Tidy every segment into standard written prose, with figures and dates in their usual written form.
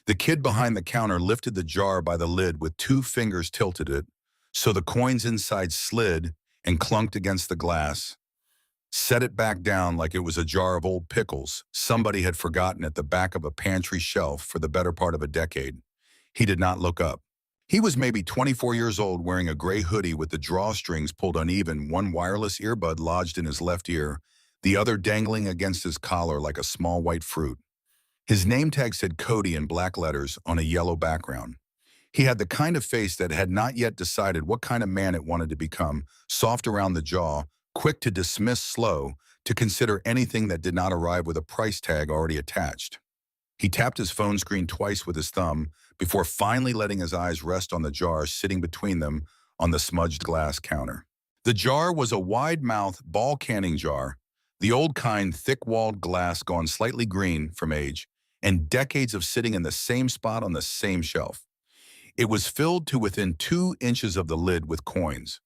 The kid behind the counter lifted the jar by the lid with two fingers tilted it, so the coins inside slid and clunked against the glass. Set it back down like it was a jar of old pickles somebody had forgotten at the back of a pantry shelf for the better part of a decade. He did not look up. He was maybe 24 years old, wearing a gray hoodie with the drawstrings pulled uneven, one wireless earbud lodged in his left ear, the other dangling against his collar like a small white fruit. His name tag said Cody in black letters on a yellow background. He had the kind of face that had not yet decided what kind of man it wanted to become, soft around the jaw, quick to dismiss, slow to consider anything that did not arrive with a price tag already attached. He tapped his phone screen twice with his thumb before finally letting his eyes rest on the jar sitting between them on the smudged glass counter. The jar was a wide-mouthed ball canning jar, the old kind, thick-walled glass gone slightly green from age, and decades of sitting in the same spot on the same shelf. It was filled to within 2 inches of the lid with coins,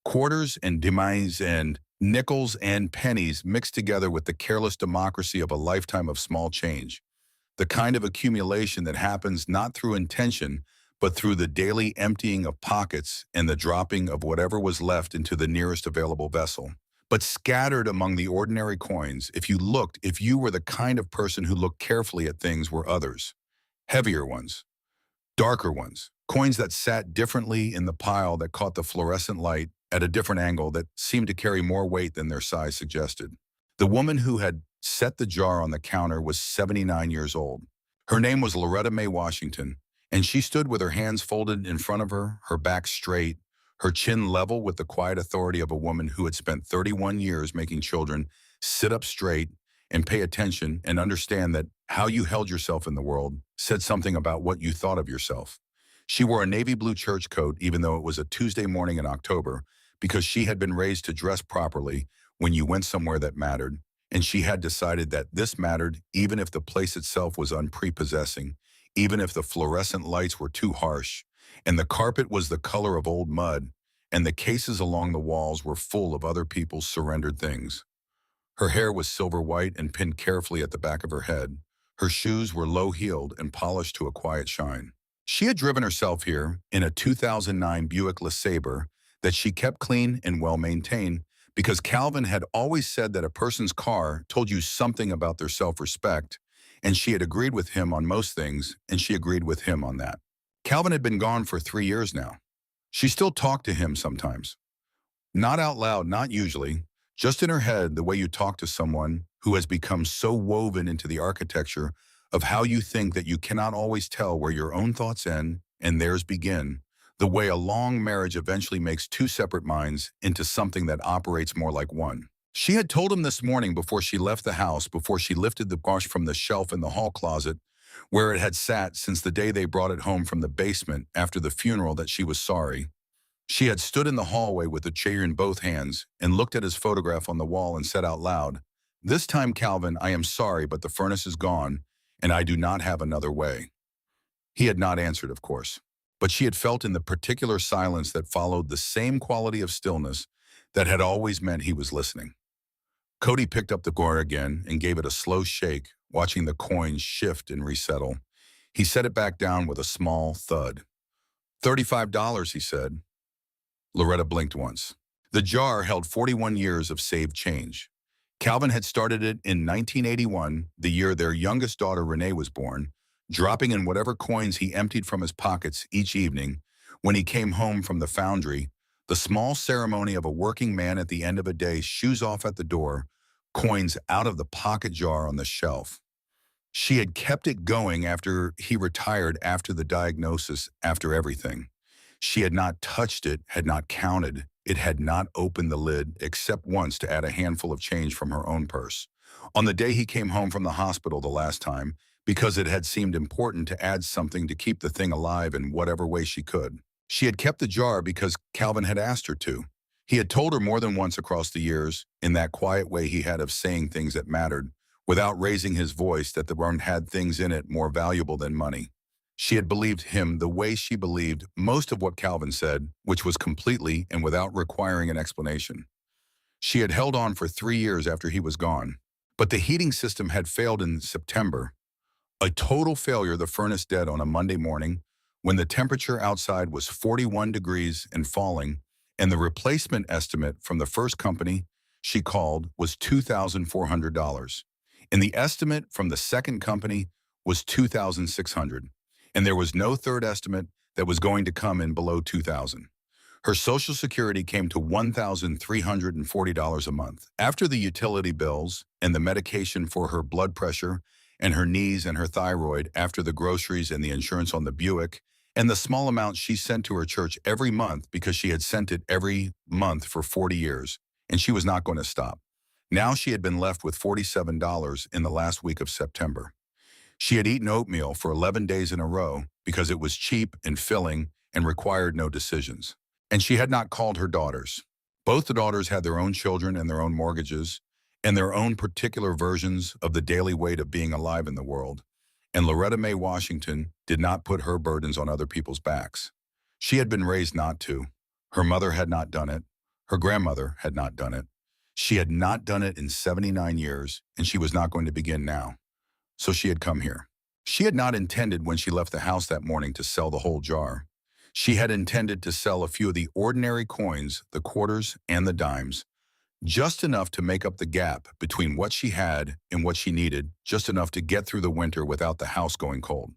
quarters and dimes and nickels and pennies mixed together with the careless democracy of a lifetime of small change. The kind of accumulation that happens not through intention, but through the daily emptying of pockets and the dropping of whatever was left into the nearest available vessel. But scattered among the ordinary coins, if you were the kind of person who looked carefully at things, were others. Heavier ones, darker ones, coins that sat differently in the pile, that caught the fluorescent light at a different angle, that seemed to carry more weight than their size suggested. The woman who had set the jar on the counter was 79 years old. Her name was Loretta Mae Washington, and she stood with her hands folded in front of her, her back straight, her chin level with the quiet authority of a woman who had spent 31 years making children sit up straight and pay attention and understand that how you held yourself in the world said something about what you thought of yourself. She wore a navy blue church coat even though it was a Tuesday morning in October, because she had been raised to dress properly when you went somewhere that mattered, and she had decided that this mattered even if the place itself was unprepossessing, even if the fluorescent lights were too harsh, and the carpet was the color of old mud, and the cases along the walls were full of other people's surrendered things. Her hair was silver white and pinned carefully at the back of her head. Her shoes were low-heeled and polished to a quiet shine. She had driven herself here in a 2009 Buick LeSabre that she kept clean and well-maintained, because Calvin had always said that a person's car told you something about their self-respect, and she had agreed with him on most things, and she agreed with him on that. Calvin had been gone for 3 years now. She still talked to him sometimes. Not out loud, not usually, just in her head, the way you talk to someone who has become so woven into the architecture of how you think that you cannot always tell where your own thoughts end and theirs begin, the way a long marriage eventually makes two separate minds into something that operates more like one. She had told him this morning before she left the house, before she lifted the brush from the shelf in the hall closet where it had sat since the day they brought it home from the basement after the funeral, that she was sorry. She had stood in the hallway with the chair in both hands and looked at his photograph on the wall and said out loud, "This time, Calvin, I am sorry, but the furnace is gone, and I do not have another way." He had not answered, of course, but she had felt in the particular silence that followed the same quality of stillness that had always meant he was listening. Cody picked up the jar again and gave it a slow shake, watching the coins shift and resettle. He set it back down with a small thud. $35, he said. Loretta blinked once. The jar held 41 years of saved change. Calvin had started it in 1981, the year their youngest daughter Renee was born, dropping in whatever coins he emptied from his pockets each evening when he came home from the foundry, the small ceremony of a working man at the end of a day, shoes off at the door, coins out of the pocket jar on the shelf. She had kept it going after he retired, after the diagnosis, after everything. She had not touched it, had not counted. It had not opened the lid except once to add a handful of change from her own purse. On the day he came home from the hospital the last time, because it had seemed important to add something to keep the thing alive in whatever way she could. She had kept the jar because Calvin had asked her to. He had told her more than once across the years, in that quiet way he had of saying things that mattered, without raising his voice, that the one had things in it more valuable than money. She had believed him the way she believed most of what Calvin said, which was completely and without requiring an explanation. She had held on for 3 years after he was gone, but the heating system had failed in September. A total failure, the furnace dead on a Monday morning when the temperature outside was 41 degrees and falling, and the replacement estimate from the first company she called was $2,400. And the estimate from the second company was $2,600. And there was no third estimate that was going to come in below 2,000. Her Social Security came to $1,340 a month. After the utility bills and the medication for her blood pressure and her knees and her thyroid, after the groceries and the insurance on the Buick, and the small amount she sent to her church every month because she had sent it every month for 40 years, and she was not going to stop. Now she had been left with $47 in the last week of September. She had eaten oatmeal for 11 days in a row because it was cheap and filling and required no decisions. And she had not called her daughters. Both the daughters had their own children and their own mortgages and their own particular versions of the daily weight of being alive in the world. And Loretta Mae Washington did not put her burdens on other people's backs. She had been raised not to. Her mother had not done it. Her grandmother had not done it. She had not done it in 79 years, and she was not going to begin now. So she had come here. She had not intended when she left the house that morning to sell the whole jar. She had intended to sell a few of the ordinary coins, the quarters and the dimes, just enough to make up the gap between what she had and what she needed, just enough to get through the winter without the house going cold.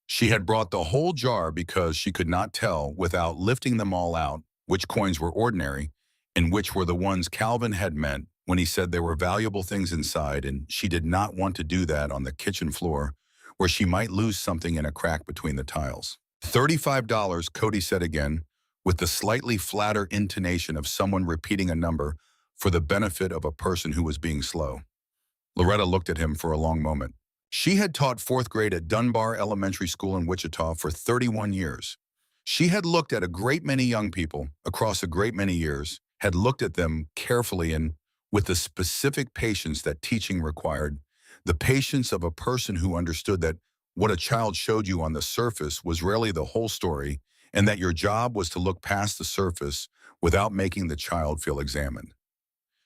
She had brought the whole jar because she could not tell, without lifting them all out, which coins were ordinary and which were the ones Calvin had meant when he said there were valuable things inside, and she did not want to do that on the kitchen floor where she might lose something in a crack between the tiles. $35, Cody said again, with the slightly flatter intonation of someone repeating a number for the benefit of a person who was being slow. Loretta looked at him for a long moment. She had taught fourth grade at Dunbar Elementary School in Wichita for 31 years. She had looked at a great many young people across a great many years, had looked at them carefully and with the specific patience that teaching required, the patience of a person who understood that what a child showed you on the surface was rarely the whole story, and that your job was to look past the surface without making the child feel examined.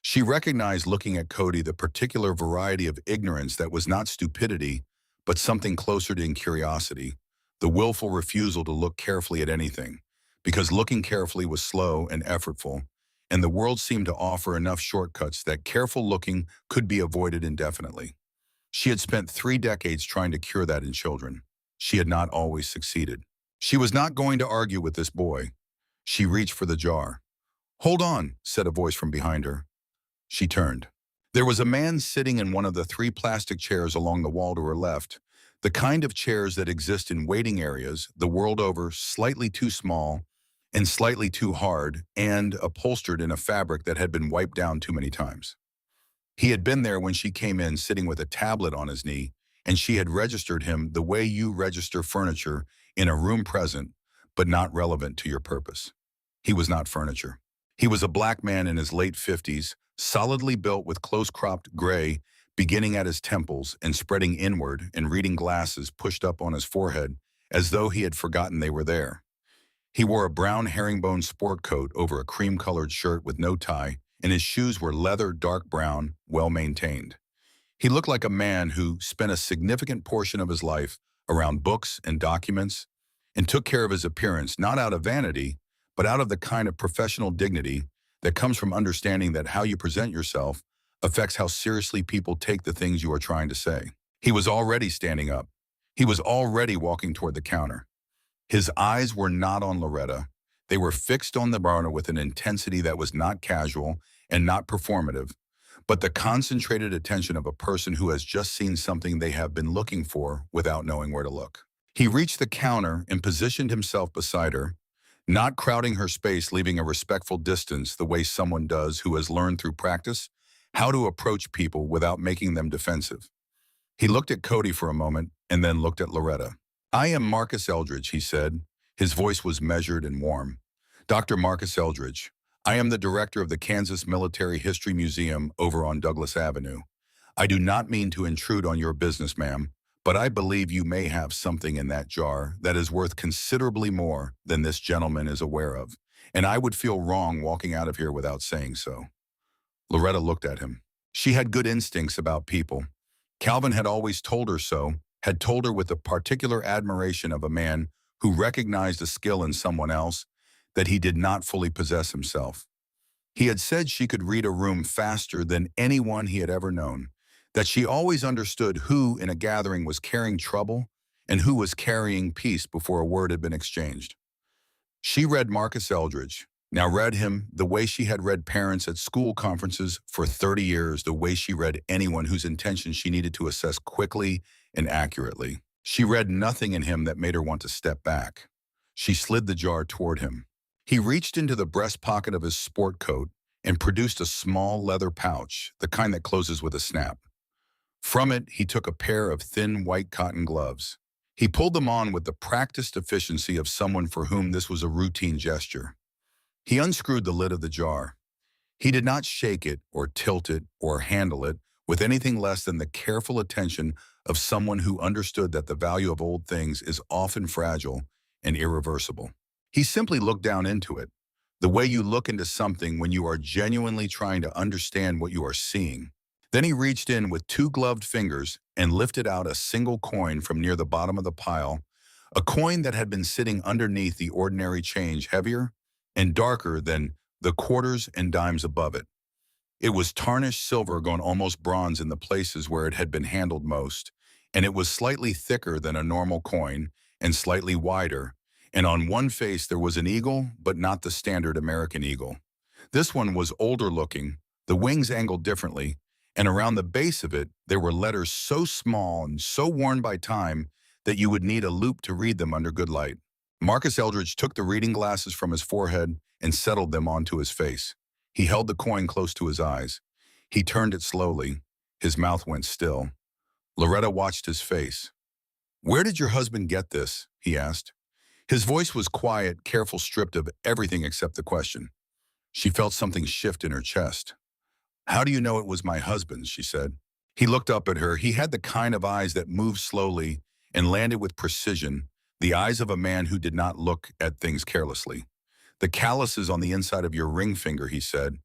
She recognized, looking at Cody, the particular variety of ignorance that was not stupidity, but something closer to curiosity, the willful refusal to look carefully at anything, because looking carefully was slow and effortful, and the world seemed to offer enough shortcuts that careful looking could be avoided indefinitely. She had spent 3 decades trying to cure that in children. She had not always succeeded. She was not going to argue with this boy. She reached for the jar. "Hold on," said a voice from behind her. She turned. There was a man sitting in one of the 3 plastic chairs along the wall to her left, the kind of chairs that exist in waiting areas the world over, slightly too small and slightly too hard, and upholstered in a fabric that had been wiped down too many times. He had been there when she came in, sitting with a tablet on his knee, and she had registered him the way you register furniture in a room present, but not relevant to your purpose. He was not furniture. He was a black man in his late 50s, solidly built with close-cropped gray beginning at his temples and spreading inward, and reading glasses pushed up on his forehead as though he had forgotten they were there. He wore a brown herringbone sport coat over a cream-colored shirt with no tie, and his shoes were leather, dark brown, well-maintained. He looked like a man who spent a significant portion of his life around books and documents and took care of his appearance not out of vanity, but out of the kind of professional dignity that comes from understanding that how you present yourself affects how seriously people take the things you are trying to say. He was already standing up. He was already walking toward the counter. His eyes were not on Loretta. They were fixed on the burner with an intensity that was not casual and not performative, but the concentrated attention of a person who has just seen something they have been looking for without knowing where to look. He reached the counter and positioned himself beside her, not crowding her space, leaving a respectful distance the way someone does who has learned through practice how to approach people without making them defensive. He looked at Cody for a moment and then looked at Loretta. "I am Marcus Eldridge," he said. His voice was measured and warm. "Dr. Marcus Eldridge. I am the director of the Kansas Military History Museum over on Douglas Avenue. I do not mean to intrude on your business, ma'am, but I believe you may have something in that jar that is worth considerably more than this gentleman is aware of, and I would feel wrong walking out of here without saying so." Loretta looked at him. She had good instincts about people. Calvin had always told her so, had told her with the particular admiration of a man who recognized a skill in someone else that he did not fully possess himself. He had said she could read a room faster than anyone he had ever known, that she always understood who in a gathering was carrying trouble and who was carrying peace before a word had been exchanged. She read Marcus Eldridge, now read him the way she had read parents at school conferences for 30 years, the way she read anyone whose intentions she needed to assess quickly and accurately. She read nothing in him that made her want to step back. She slid the jar toward him. He reached into the breast pocket of his sport coat and produced a small leather pouch, the kind that closes with a snap. From it, he took a pair of thin white cotton gloves. He pulled them on with the practiced efficiency of someone for whom this was a routine gesture. He unscrewed the lid of the jar. He did not shake it or tilt it or handle it with anything less than the careful attention of someone who understood that the value of old things is often fragile and irreversible. He simply looked down into it, the way you look into something when you are genuinely trying to understand what you are seeing. Then he reached in with two gloved fingers and lifted out a single coin from near the bottom of the pile, a coin that had been sitting underneath the ordinary change, heavier and darker than the quarters and dimes above it. It was tarnished silver gone almost bronze in the places where it had been handled most, and it was slightly thicker than a normal coin and slightly wider, and on one face there was an eagle, but not the standard American eagle. This one was older looking, the wings angled differently, and around the base of it there were letters so small and so worn by time that you would need a loupe to read them under good light. Marcus Eldridge took the reading glasses from his forehead and settled them onto his face. He held the coin close to his eyes. He turned it slowly. His mouth went still. Loretta watched his face. "Where did your husband get this?" he asked. His voice was quiet, careful, stripped of everything except the question. She felt something shift in her chest. "How do you know it was my husband's?" she said. He looked up at her. He had the kind of eyes that moved slowly and landed with precision, the eyes of a man who did not look at things carelessly. "The calluses on the inside of your ring finger," he said,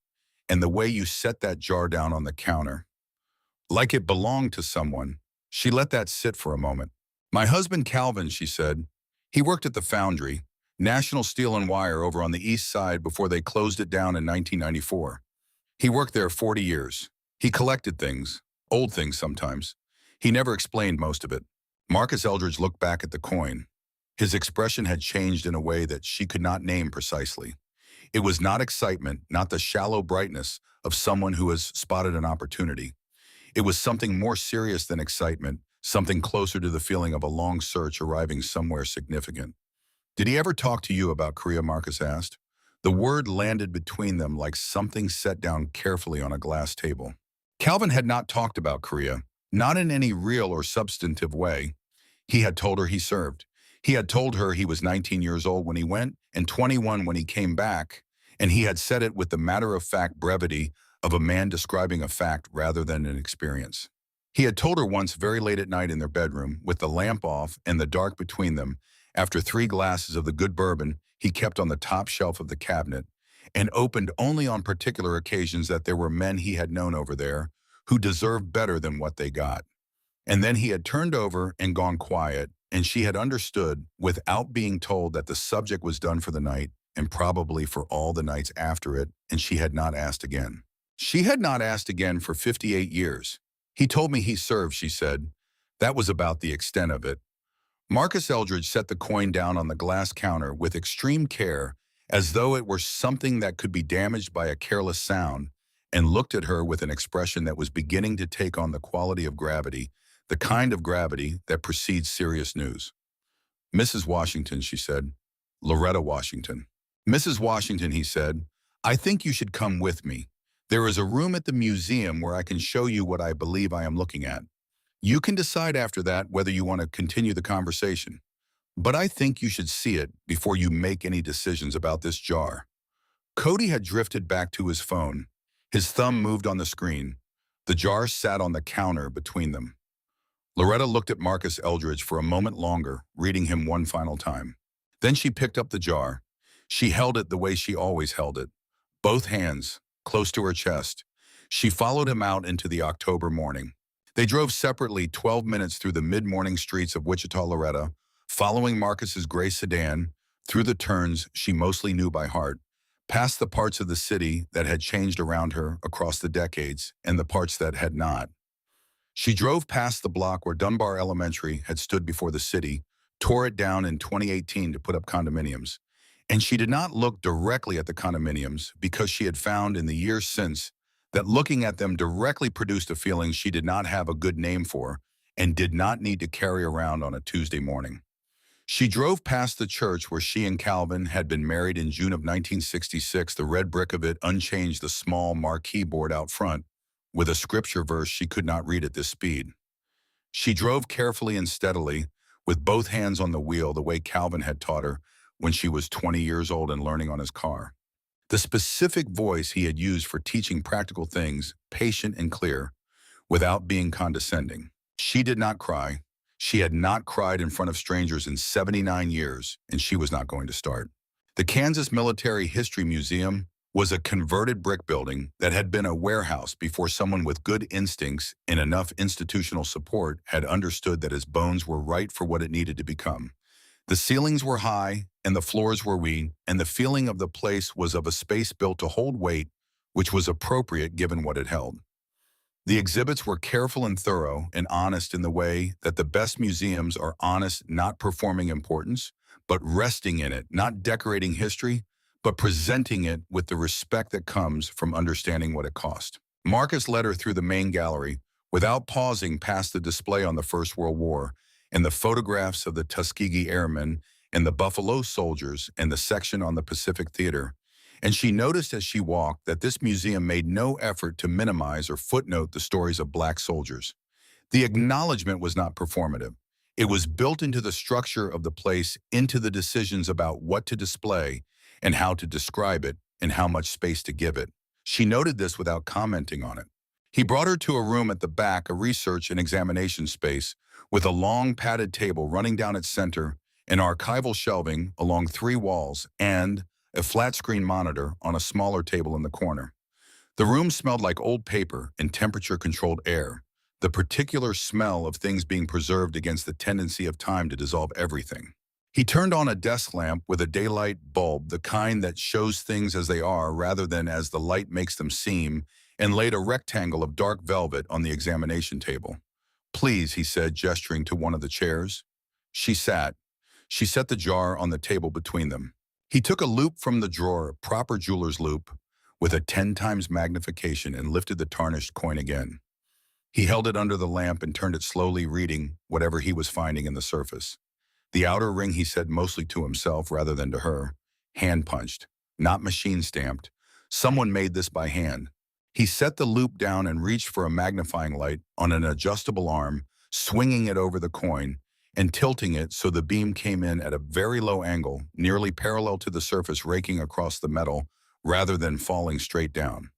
"and the way you set that jar down on the counter. Like it belonged to someone." She let that sit for a moment. "My husband Calvin," she said. "He worked at the foundry, National Steel and Wire over on the east side before they closed it down in 1994. He worked there 40 years. He collected things, old things sometimes. He never explained most of it." Marcus Eldridge looked back at the coin. His expression had changed in a way that she could not name precisely. It was not excitement, not the shallow brightness of someone who has spotted an opportunity. It was something more serious than excitement, something closer to the feeling of a long search arriving somewhere significant. "Did he ever talk to you about Korea?" Marcus asked. The word landed between them like something set down carefully on a glass table. Calvin had not talked about Korea, not in any real or substantive way. He had told her he served. He had told her he was 19 years old when he went and 21 when he came back, and he had said it with the matter-of-fact brevity of a man describing a fact rather than an experience. He had told her once very late at night in their bedroom, with the lamp off and the dark between them, after 3 glasses of the good bourbon he kept on the top shelf of the cabinet, and opened only on particular occasions, that there were men he had known over there who deserved better than what they got. And then he had turned over and gone quiet, and she had understood, without being told, that the subject was done for the night, and probably for all the nights after it, and she had not asked again. She had not asked again for 58 years. "He told me he served," she said. That was about the extent of it. Marcus Eldridge set the coin down on the glass counter with extreme care, as though it were something that could be damaged by a careless sound, and looked at her with an expression that was beginning to take on the quality of gravity, the kind of gravity that precedes serious news. "Mrs. Washington," she said. "Loretta Washington." "Mrs. Washington," he said, "I think you should come with me. There is a room at the museum where I can show you what I believe I am looking at. You can decide after that whether you want to continue the conversation. But I think you should see it before you make any decisions about this jar." Cody had drifted back to his phone. His thumb moved on the screen. The jar sat on the counter between them. Loretta looked at Marcus Eldridge for a moment longer, reading him one final time. Then she picked up the jar. She held it the way she always held it, both hands, close to her chest. She followed him out into the October morning. They drove separately 12 minutes through the mid-morning streets of Wichita, Loretta, following Marcus's gray sedan through the turns she mostly knew by heart, past the parts of the city that had changed around her across the decades and the parts that had not. She drove past the block where Dunbar Elementary had stood before the city, tore it down in 2018 to put up condominiums. And she did not look directly at the condominiums because she had found in the years since that looking at them directly produced a feeling she did not have a good name for and did not need to carry around on a Tuesday morning. She drove past the church where she and Calvin had been married in June of 1966, the red brick of it unchanged, the small marquee board out front, with a scripture verse she could not read at this speed. She drove carefully and steadily, with both hands on the wheel the way Calvin had taught her when she was 20 years old and learning on his car. The specific voice he had used for teaching practical things, patient and clear, without being condescending. She did not cry. She had not cried in front of strangers in 79 years, and she was not going to start. The Kansas Military History Museum was a converted brick building that had been a warehouse before someone with good instincts and enough institutional support had understood that his bones were right for what it needed to become. The ceilings were high, and the floors were wide, and the feeling of the place was of a space built to hold weight, which was appropriate given what it held. The exhibits were careful and thorough and honest in the way that the best museums are honest, not performing importance, but resting in it, not decorating history, but presenting it with the respect that comes from understanding what it cost. Marcus led her through the main gallery, without pausing past the display on the First World War, and the photographs of the Tuskegee Airmen and the Buffalo Soldiers and the section on the Pacific Theater. And she noticed as she walked that this museum made no effort to minimize or footnote the stories of Black soldiers. The acknowledgement was not performative. It was built into the structure of the place, into the decisions about what to display and how to describe it and how much space to give it. She noted this without commenting on it. He brought her to a room at the back, a research and examination space, with a long padded table running down its center, and archival shelving along 3 walls, and a flat-screen monitor on a smaller table in the corner. The room smelled like old paper and temperature-controlled air, the particular smell of things being preserved against the tendency of time to dissolve everything. He turned on a desk lamp with a daylight bulb, the kind that shows things as they are rather than as the light makes them seem, and laid a rectangle of dark velvet on the examination table. "Please," he said, gesturing to one of the chairs. She sat. She set the jar on the table between them. He took a loupe from the drawer, a proper jeweler's loupe, with a 10 times magnification, and lifted the tarnished coin again. He held it under the lamp and turned it slowly, reading whatever he was finding in the surface. The outer ring, he said mostly to himself rather than to her, hand-punched, not machine-stamped. Someone made this by hand. He set the loupe down and reached for a magnifying light on an adjustable arm, swinging it over the coin and tilting it so the beam came in at a very low angle, nearly parallel to the surface, raking across the metal rather than falling straight down.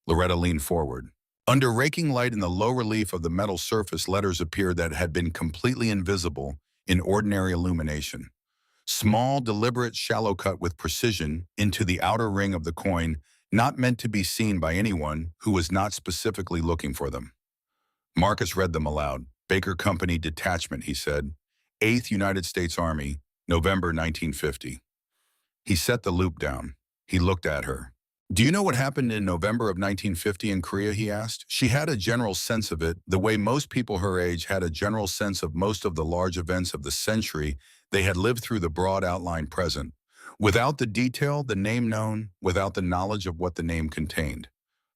Loretta leaned forward. Under raking light in the low relief of the metal surface, letters appeared that had been completely invisible in ordinary illumination. Small, deliberate, shallow cut with precision into the outer ring of the coin, not meant to be seen by anyone who was not specifically looking for them. Marcus read them aloud. "Baker Company Detachment," he said. 8th United States Army, November 1950. He set the loupe down. He looked at her. "Do you know what happened in November of 1950 in Korea?" he asked. She had a general sense of it, the way most people her age had a general sense of most of the large events of the century they had lived through, the broad outline present. Without the detail, the name known, without the knowledge of what the name contained.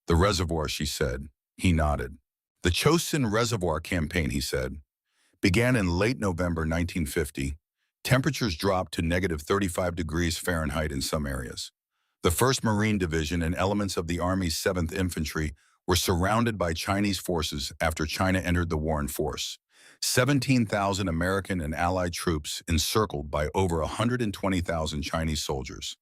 "The reservoir," she said. He nodded. "The Chosin Reservoir Campaign," he said, began in late November 1950. Temperatures dropped to negative 35 degrees Fahrenheit in some areas. The 1st Marine Division and elements of the Army's 7th Infantry were surrounded by Chinese forces after China entered the war in force. 17,000 American and Allied troops encircled by over 120,000 Chinese soldiers.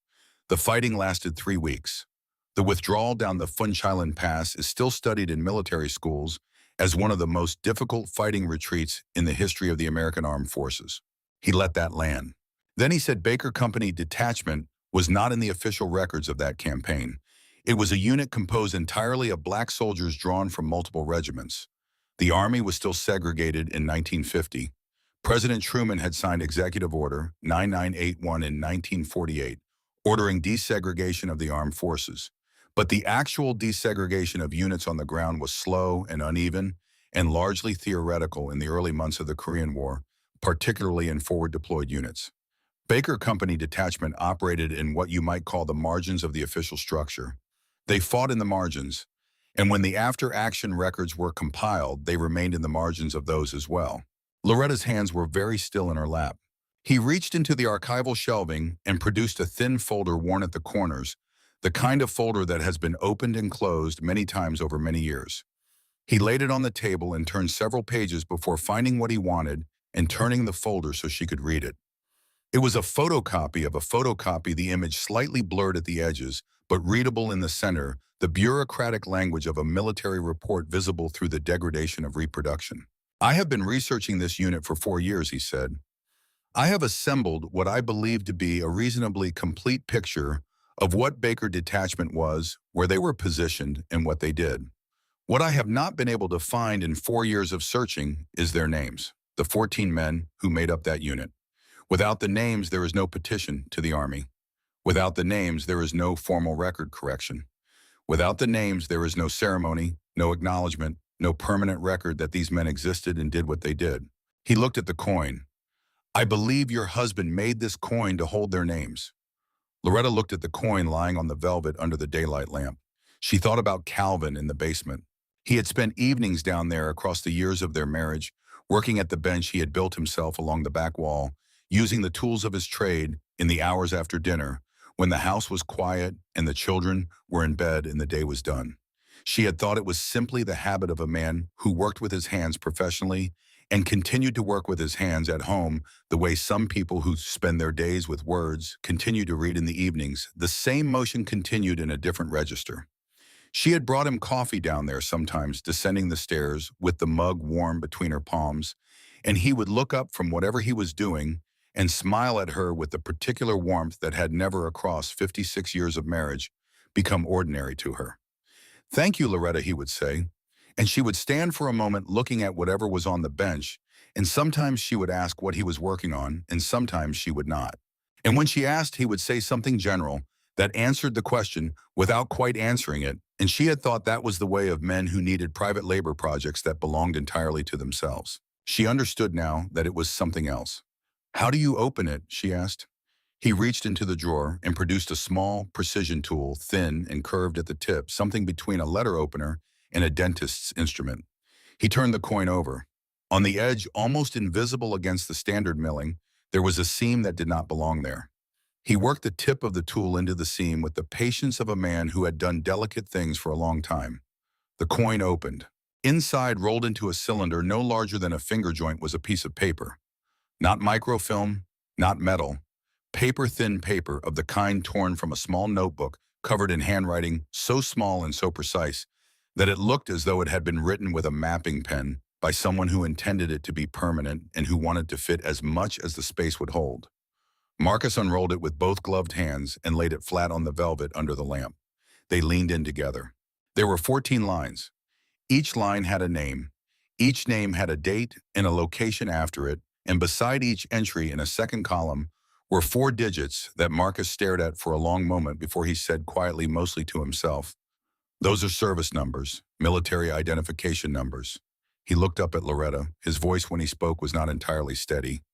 The fighting lasted 3 weeks. The withdrawal down the Funchailan Pass is still studied in military schools as one of the most difficult fighting retreats in the history of the American Armed Forces. He let that land. Then he said Baker Company Detachment was not in the official records of that campaign. It was a unit composed entirely of Black soldiers drawn from multiple regiments. The Army was still segregated in 1950. President Truman had signed Executive Order 9981 in 1948, ordering desegregation of the armed forces. But the actual desegregation of units on the ground was slow and uneven and largely theoretical in the early months of the Korean War, particularly in forward deployed units. Baker Company detachment operated in what you might call the margins of the official structure. They fought in the margins, and when the after-action records were compiled, they remained in the margins of those as well. Loretta's hands were very still in her lap. He reached into the archival shelving and produced a thin folder worn at the corners, the kind of folder that has been opened and closed many times over many years. He laid it on the table and turned several pages before finding what he wanted and turning the folder so she could read it. It was a photocopy of a photocopy, the image slightly blurred at the edges, but readable in the center, the bureaucratic language of a military report visible through the degradation of reproduction. I have been researching this unit for 4 years, he said. I have assembled what I believe to be a reasonably complete picture of what Baker Detachment was, where they were positioned, and what they did. What I have not been able to find in 4 years of searching is their names, the 14 men who made up that unit. Without the names, there is no petition to the Army. Without the names, there is no formal record correction. Without the names, there is no ceremony, no acknowledgement, no permanent record that these men existed and did what they did. He looked at the coin. I believe your husband made this coin to hold their names. Loretta looked at the coin lying on the velvet under the daylight lamp. She thought about Calvin in the basement. He had spent evenings down there across the years of their marriage, working at the bench he had built himself along the back wall, using the tools of his trade in the hours after dinner, when the house was quiet and the children were in bed and the day was done. She had thought it was simply the habit of a man who worked with his hands professionally and continued to work with his hands at home the way some people who spend their days with words continue to read in the evenings. The same motion continued in a different register. She had brought him coffee down there sometimes, descending the stairs with the mug warm between her palms, and he would look up from whatever he was doing and smile at her with the particular warmth that had never, across 56 years of marriage, become ordinary to her. Thank you, Loretta, he would say, and she would stand for a moment looking at whatever was on the bench, and sometimes she would ask what he was working on, and sometimes she would not. And when she asked, he would say something general that answered the question without quite answering it, and she had thought that was the way of men who needed private labor projects that belonged entirely to themselves. She understood now that it was something else. How do you open it? She asked. He reached into the drawer and produced a small precision tool, thin and curved at the tip, something between a letter opener and a dentist's instrument. He turned the coin over. On the edge, almost invisible against the standard milling, there was a seam that did not belong there. He worked the tip of the tool into the seam with the patience of a man who had done delicate things for a long time. The coin opened. Inside, rolled into a cylinder no larger than a finger joint, was a piece of paper. Not microfilm, not metal. Paper-thin paper of the kind torn from a small notebook covered in handwriting so small and so precise that it looked as though it had been written with a mapping pen by someone who intended it to be permanent and who wanted to fit as much as the space would hold. Marcus unrolled it with both gloved hands and laid it flat on the velvet under the lamp. They leaned in together. There were 14 lines. Each line had a name. Each name had a date and a location after it, and beside each entry in a second column were 4 digits that Marcus stared at for a long moment before he said quietly, mostly to himself, "Those are service numbers, military identification numbers." He looked up at Loretta. His voice when he spoke was not entirely steady.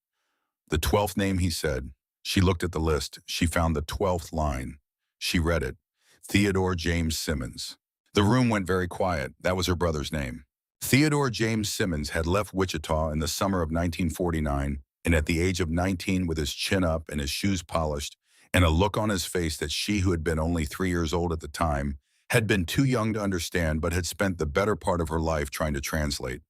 "The 12th name," he said. She looked at the list. She found the 12th line. She read it. Theodore James Simmons. The room went very quiet. That was her brother's name. Theodore James Simmons had left Wichita in the summer of 1949, and at the age of 19, with his chin up and his shoes polished, and a look on his face that she, who had been only 3 years old at the time, had been too young to understand but had spent the better part of her life trying to translate.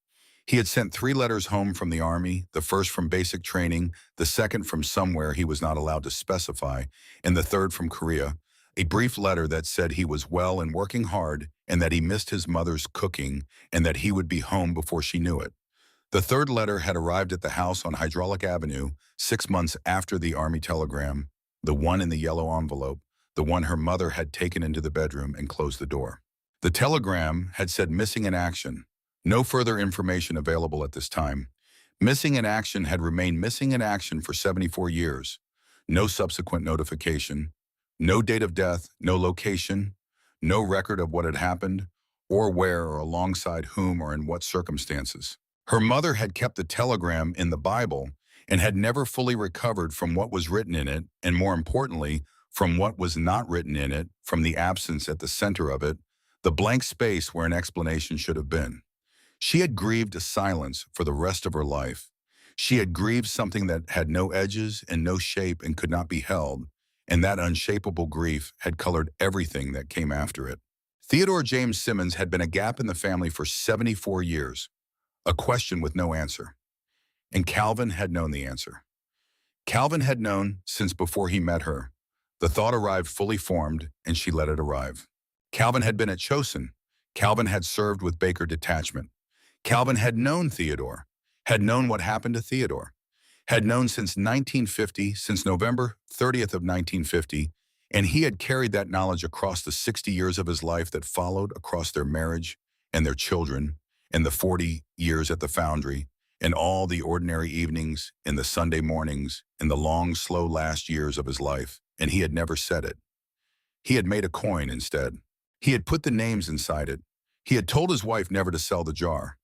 He had sent 3 letters home from the Army, the first from basic training, the second from somewhere he was not allowed to specify, and the third from Korea, a brief letter that said he was well and working hard and that he missed his mother's cooking and that he would be home before she knew it. The third letter had arrived at the house on Hydraulic Avenue 6 months after the Army telegram, the one in the yellow envelope, the one her mother had taken into the bedroom and closed the door. The telegram had said missing in action. No further information available at this time. Missing in action had remained missing in action for 74 years. No subsequent notification, no date of death, no location, no record of what had happened, or where or alongside whom or in what circumstances. Her mother had kept the telegram in the Bible and had never fully recovered from what was written in it, and more importantly, from what was not written in it, from the absence at the center of it, the blank space where an explanation should have been. She had grieved a silence for the rest of her life. She had grieved something that had no edges and no shape and could not be held, and that unshapable grief had colored everything that came after it. Theodore James Simmons had been a gap in the family for 74 years, a question with no answer. And Calvin had known the answer. Calvin had known since before he met her. The thought arrived fully formed, and she let it arrive. Calvin had been at Chosin. Calvin had served with Baker Detachment. Calvin had known Theodore, had known what happened to Theodore, had known since 1950, since November 30th of 1950, and he had carried that knowledge across the 60 years of his life that followed, across their marriage and their children, and the 40 years at the foundry, and all the ordinary evenings, and the Sunday mornings, and the long, slow last years of his life, and he had never said it. He had made a coin instead. He had put the names inside it. He had told his wife never to sell the jar.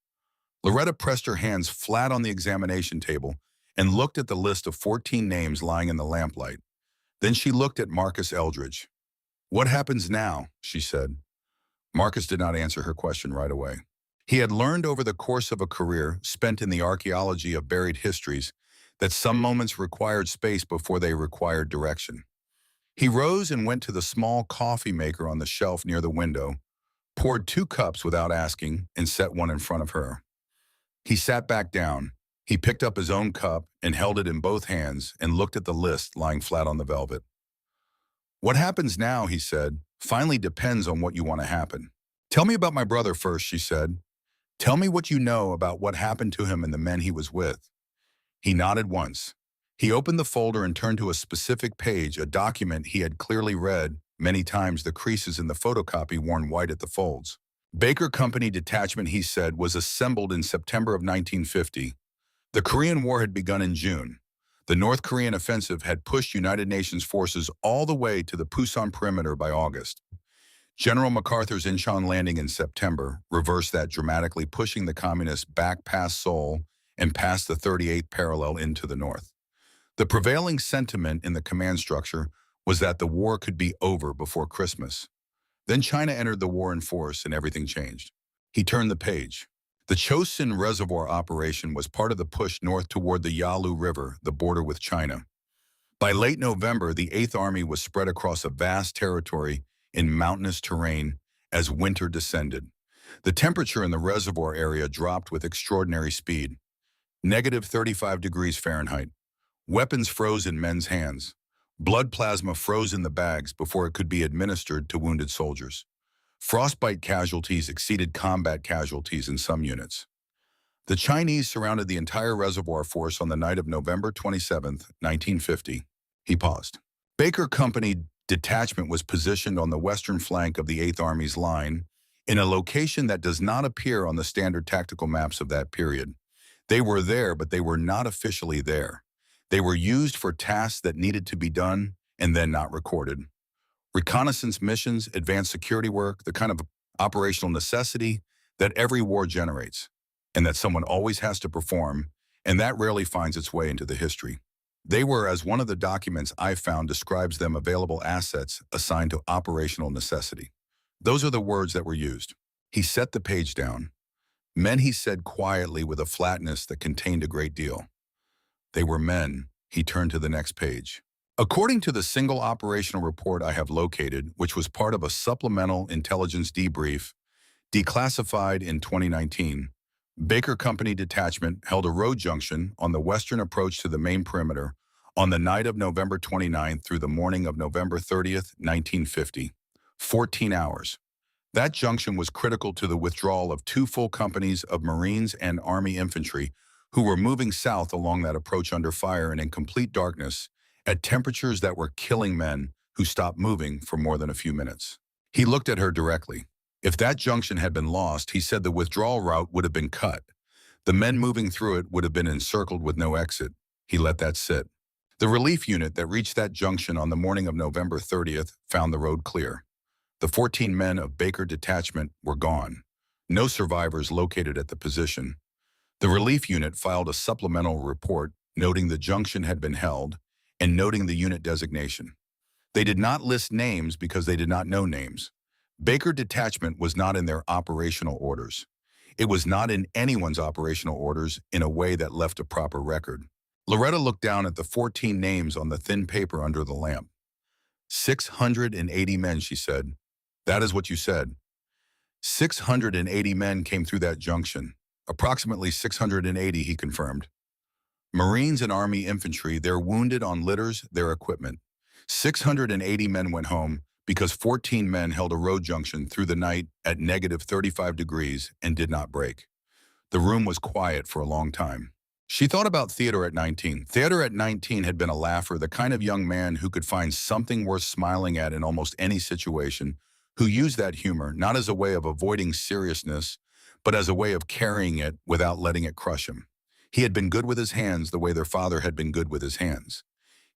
Loretta pressed her hands flat on the examination table and looked at the list of 14 names lying in the lamplight. Then she looked at Marcus Eldridge. "What happens now?" she said. Marcus did not answer her question right away. He had learned over the course of a career spent in the archaeology of buried histories that some moments required space before they required direction. He rose and went to the small coffee maker on the shelf near the window, poured 2 cups without asking, and set one in front of her. He sat back down. He picked up his own cup and held it in both hands and looked at the list lying flat on the velvet. "What happens now," he said, "finally depends on what you want to happen." "Tell me about my brother first," she said. "Tell me what you know about what happened to him and the men he was with." He nodded once. He opened the folder and turned to a specific page, a document he had clearly read many times, the creases in the photocopy worn white at the folds. Baker Company Detachment, he said, was assembled in September of 1950. The Korean War had begun in June. The North Korean offensive had pushed United Nations forces all the way to the Pusan perimeter by August. General MacArthur's Incheon landing in September reversed that dramatically, pushing the communists back past Seoul and past the 38th parallel into the north. The prevailing sentiment in the command structure was that the war could be over before Christmas. Then China entered the war in force and everything changed. He turned the page. The Chosin Reservoir operation was part of the push north toward the Yalu River, the border with China. By late November, the 8th Army was spread across a vast territory in mountainous terrain as winter descended. The temperature in the reservoir area dropped with extraordinary speed. -35 degrees Fahrenheit. Weapons froze in men's hands. Blood plasma froze in the bags before it could be administered to wounded soldiers. Frostbite casualties exceeded combat casualties in some units. The Chinese surrounded the entire reservoir force on the night of November 27, 1950. He paused. Baker Company Detachment was positioned on the western flank of the 8th Army's line in a location that does not appear on the standard tactical maps of that period. They were there, but they were not officially there. They were used for tasks that needed to be done and then not recorded. Reconnaissance missions, advanced security work, the kind of operational necessity that every war generates, and that someone always has to perform, and that rarely finds its way into the history. They were, as one of the documents I found describes them, available assets assigned to operational necessity. Those are the words that were used. He set the page down. Men, he said quietly with a flatness that contained a great deal. They were men. He turned to the next page. According to the single operational report I have located, which was part of a supplemental intelligence debrief, declassified in 2019, Baker Company Detachment held a road junction on the western approach to the main perimeter on the night of November 29th through the morning of November 30th, 1950. 14 hours. That junction was critical to the withdrawal of 2 full companies of Marines and Army infantry who were moving south along that approach under fire and in complete darkness at temperatures that were killing men who stopped moving for more than a few minutes. He looked at her directly. If that junction had been lost, he said the withdrawal route would have been cut. The men moving through it would have been encircled with no exit. He let that sit. The relief unit that reached that junction on the morning of November 30th found the road clear. The 14 men of Baker Detachment were gone. No survivors located at the position. The relief unit filed a supplemental report noting the junction had been held and noting the unit designation. They did not list names because they did not know names. Baker Detachment was not in their operational orders. It was not in anyone's operational orders in a way that left a proper record. Loretta looked down at the 14 names on the thin paper under the lamp. 680 men, she said. That is what you said. 680 men came through that junction. Approximately 680, he confirmed. Marines and Army infantry, their wounded on litters, their equipment. 680 men went home because 14 men held a road junction through the night at -35 degrees and did not break. The room was quiet for a long time. She thought about Theodore at 19. Theodore at 19 had been a laugher, the kind of young man who could find something worth smiling at in almost any situation, who used that humor not as a way of avoiding seriousness, but as a way of carrying it without letting it crush him. He had been good with his hands the way their father had been good with his hands.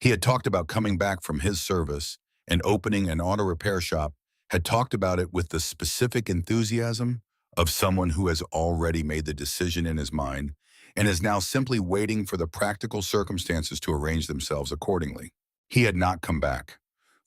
He had talked about coming back from his service and opening an auto repair shop, had talked about it with the specific enthusiasm of someone who has already made the decision in his mind and is now simply waiting for the practical circumstances to arrange themselves accordingly. He had not come back.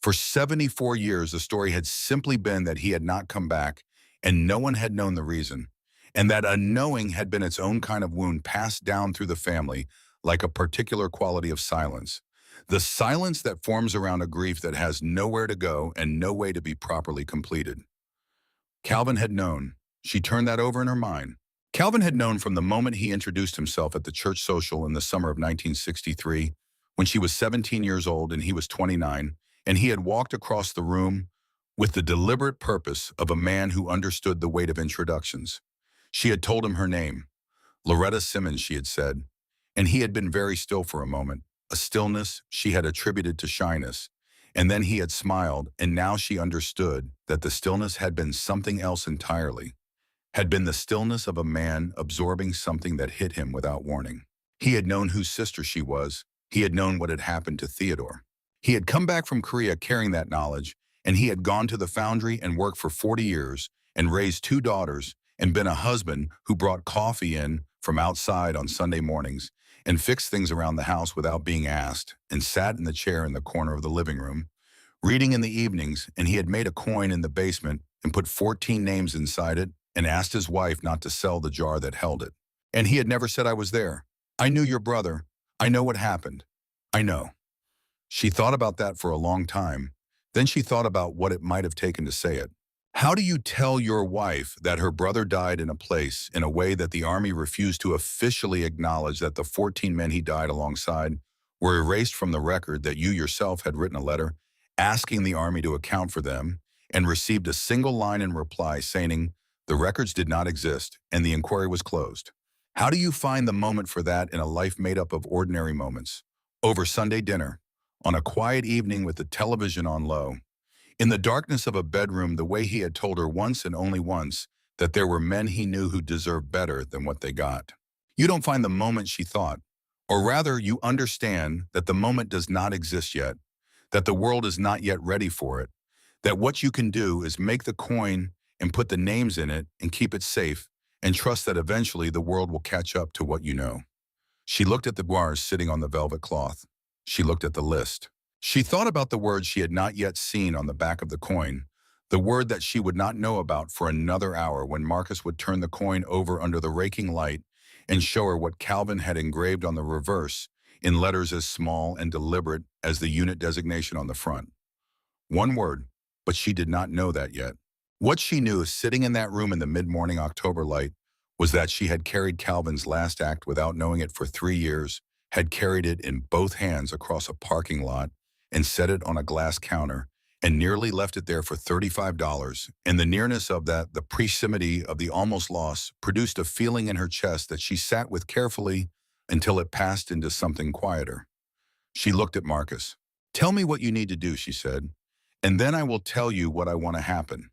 For 74 years, the story had simply been that he had not come back, and no one had known the reason, and that unknowing had been its own kind of wound passed down through the family like a particular quality of silence. The silence that forms around a grief that has nowhere to go and no way to be properly completed. Calvin had known. She turned that over in her mind. Calvin had known from the moment he introduced himself at the church social in the summer of 1963, when she was 17 years old and he was 29, and he had walked across the room with the deliberate purpose of a man who understood the weight of introductions. She had told him her name, Loretta Simmons, she had said, and he had been very still for a moment, a stillness she had attributed to shyness, and then he had smiled, and now she understood that the stillness had been something else entirely, had been the stillness of a man absorbing something that hit him without warning. He had known whose sister she was. He had known what had happened to Theodore. He had come back from Korea carrying that knowledge, and he had gone to the foundry and worked for 40 years and raised 2 daughters and been a husband who brought coffee in from outside on Sunday mornings and fixed things around the house without being asked and sat in the chair in the corner of the living room, reading in the evenings, and he had made a coin in the basement and put 14 names inside it and asked his wife not to sell the jar that held it. And he had never said, I was there. I knew your brother. I know what happened. I know. She thought about that for a long time. Then she thought about what it might have taken to say it. How do you tell your wife that her brother died in a place in a way that the Army refused to officially acknowledge that the 14 men he died alongside were erased from the record, that you yourself had written a letter asking the Army to account for them and received a single line in reply saying the records did not exist and the inquiry was closed? How do you find the moment for that in a life made up of ordinary moments? Over Sunday dinner, on a quiet evening with the television on low, in the darkness of a bedroom, the way he had told her once and only once that there were men he knew who deserved better than what they got. You don't find the moment, she thought, or rather you understand that the moment does not exist yet, that the world is not yet ready for it, that what you can do is make the coin and put the names in it and keep it safe and trust that eventually the world will catch up to what you know. She looked at the bars sitting on the velvet cloth. She looked at the list. She thought about the word she had not yet seen on the back of the coin, the word that she would not know about for another hour when Marcus would turn the coin over under the raking light and show her what Calvin had engraved on the reverse in letters as small and deliberate as the unit designation on the front. One word, but she did not know that yet. What she knew, sitting in that room in the mid-morning October light, was that she had carried Calvin's last act without knowing it for 3 years, had carried it in both hands across a parking lot and set it on a glass counter and nearly left it there for $35. And the nearness of that, the proximity of the almost loss, produced a feeling in her chest that she sat with carefully until it passed into something quieter. She looked at Marcus. Tell me what you need to do, she said, and then I will tell you what I want to happen.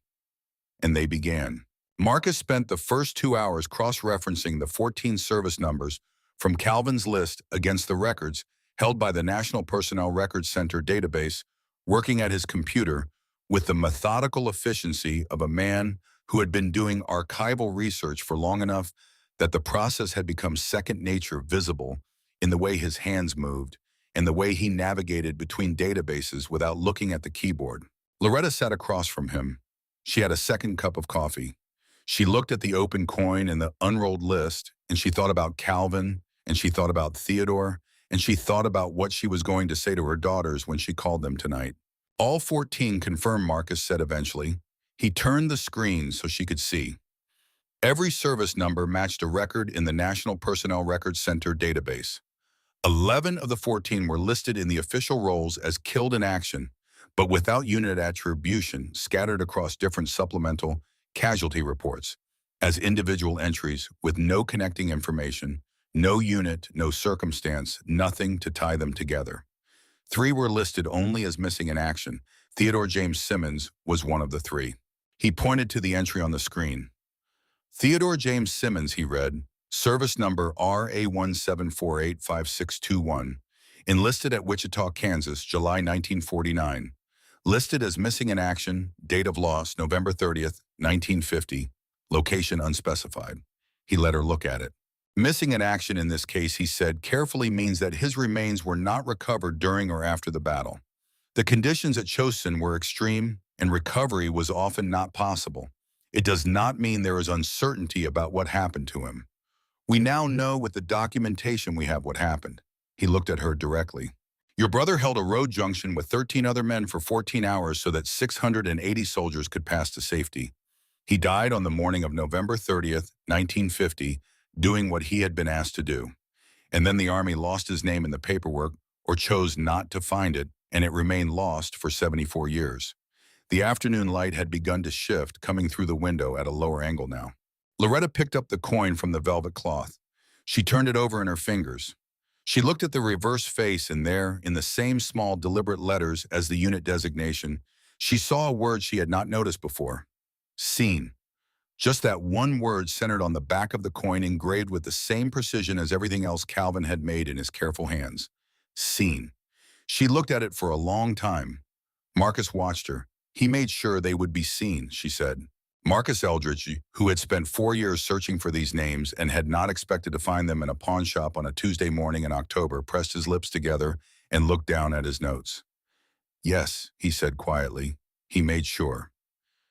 and they began. Marcus spent the first 2 hours cross-referencing the 14 service numbers from Calvin's list against the records held by the National Personnel Records Center database, working at his computer with the methodical efficiency of a man who had been doing archival research for long enough that the process had become second nature, visible in the way his hands moved and the way he navigated between databases without looking at the keyboard. Loretta sat across from him. She had a second cup of coffee. She looked at the open coin and the unrolled list, and she thought about Calvin, and she thought about Theodore, and she thought about what she was going to say to her daughters when she called them tonight. All 14 confirmed, Marcus said eventually. He turned the screen so she could see. Every service number matched a record in the National Personnel Records Center database. 11 of the 14 were listed in the official rolls as killed in action, but without unit attribution, scattered across different supplemental casualty reports as individual entries with no connecting information, no unit, no circumstance, nothing to tie them together. 3 were listed only as missing in action. Theodore James Simmons was one of the 3. He pointed to the entry on the screen. Theodore James Simmons, he read, service number RA17485621, enlisted at Wichita, Kansas, July 1949. Listed as missing in action, date of loss, November 30th, 1950, location unspecified. He let her look at it. Missing in action in this case, he said, carefully means that his remains were not recovered during or after the battle. The conditions at Chosin were extreme, and recovery was often not possible. It does not mean there is uncertainty about what happened to him. We now know with the documentation we have what happened. He looked at her directly. Your brother held a road junction with 13 other men for 14 hours so that 680 soldiers could pass to safety. He died on the morning of November 30th, 1950, doing what he had been asked to do. And then the Army lost his name in the paperwork or chose not to find it, and it remained lost for 74 years. The afternoon light had begun to shift, coming through the window at a lower angle now. Loretta picked up the coin from the velvet cloth. She turned it over in her fingers. She looked at the reverse face, and there, in the same small, deliberate letters as the unit designation, she saw a word she had not noticed before. Seen. Just that one word centered on the back of the coin, engraved with the same precision as everything else Calvin had made in his careful hands. Seen. She looked at it for a long time. Marcus watched her. He made sure they would be seen, she said. Marcus Eldridge, who had spent 4 years searching for these names and had not expected to find them in a pawn shop on a Tuesday morning in October, pressed his lips together and looked down at his notes. Yes, he said quietly. He made sure.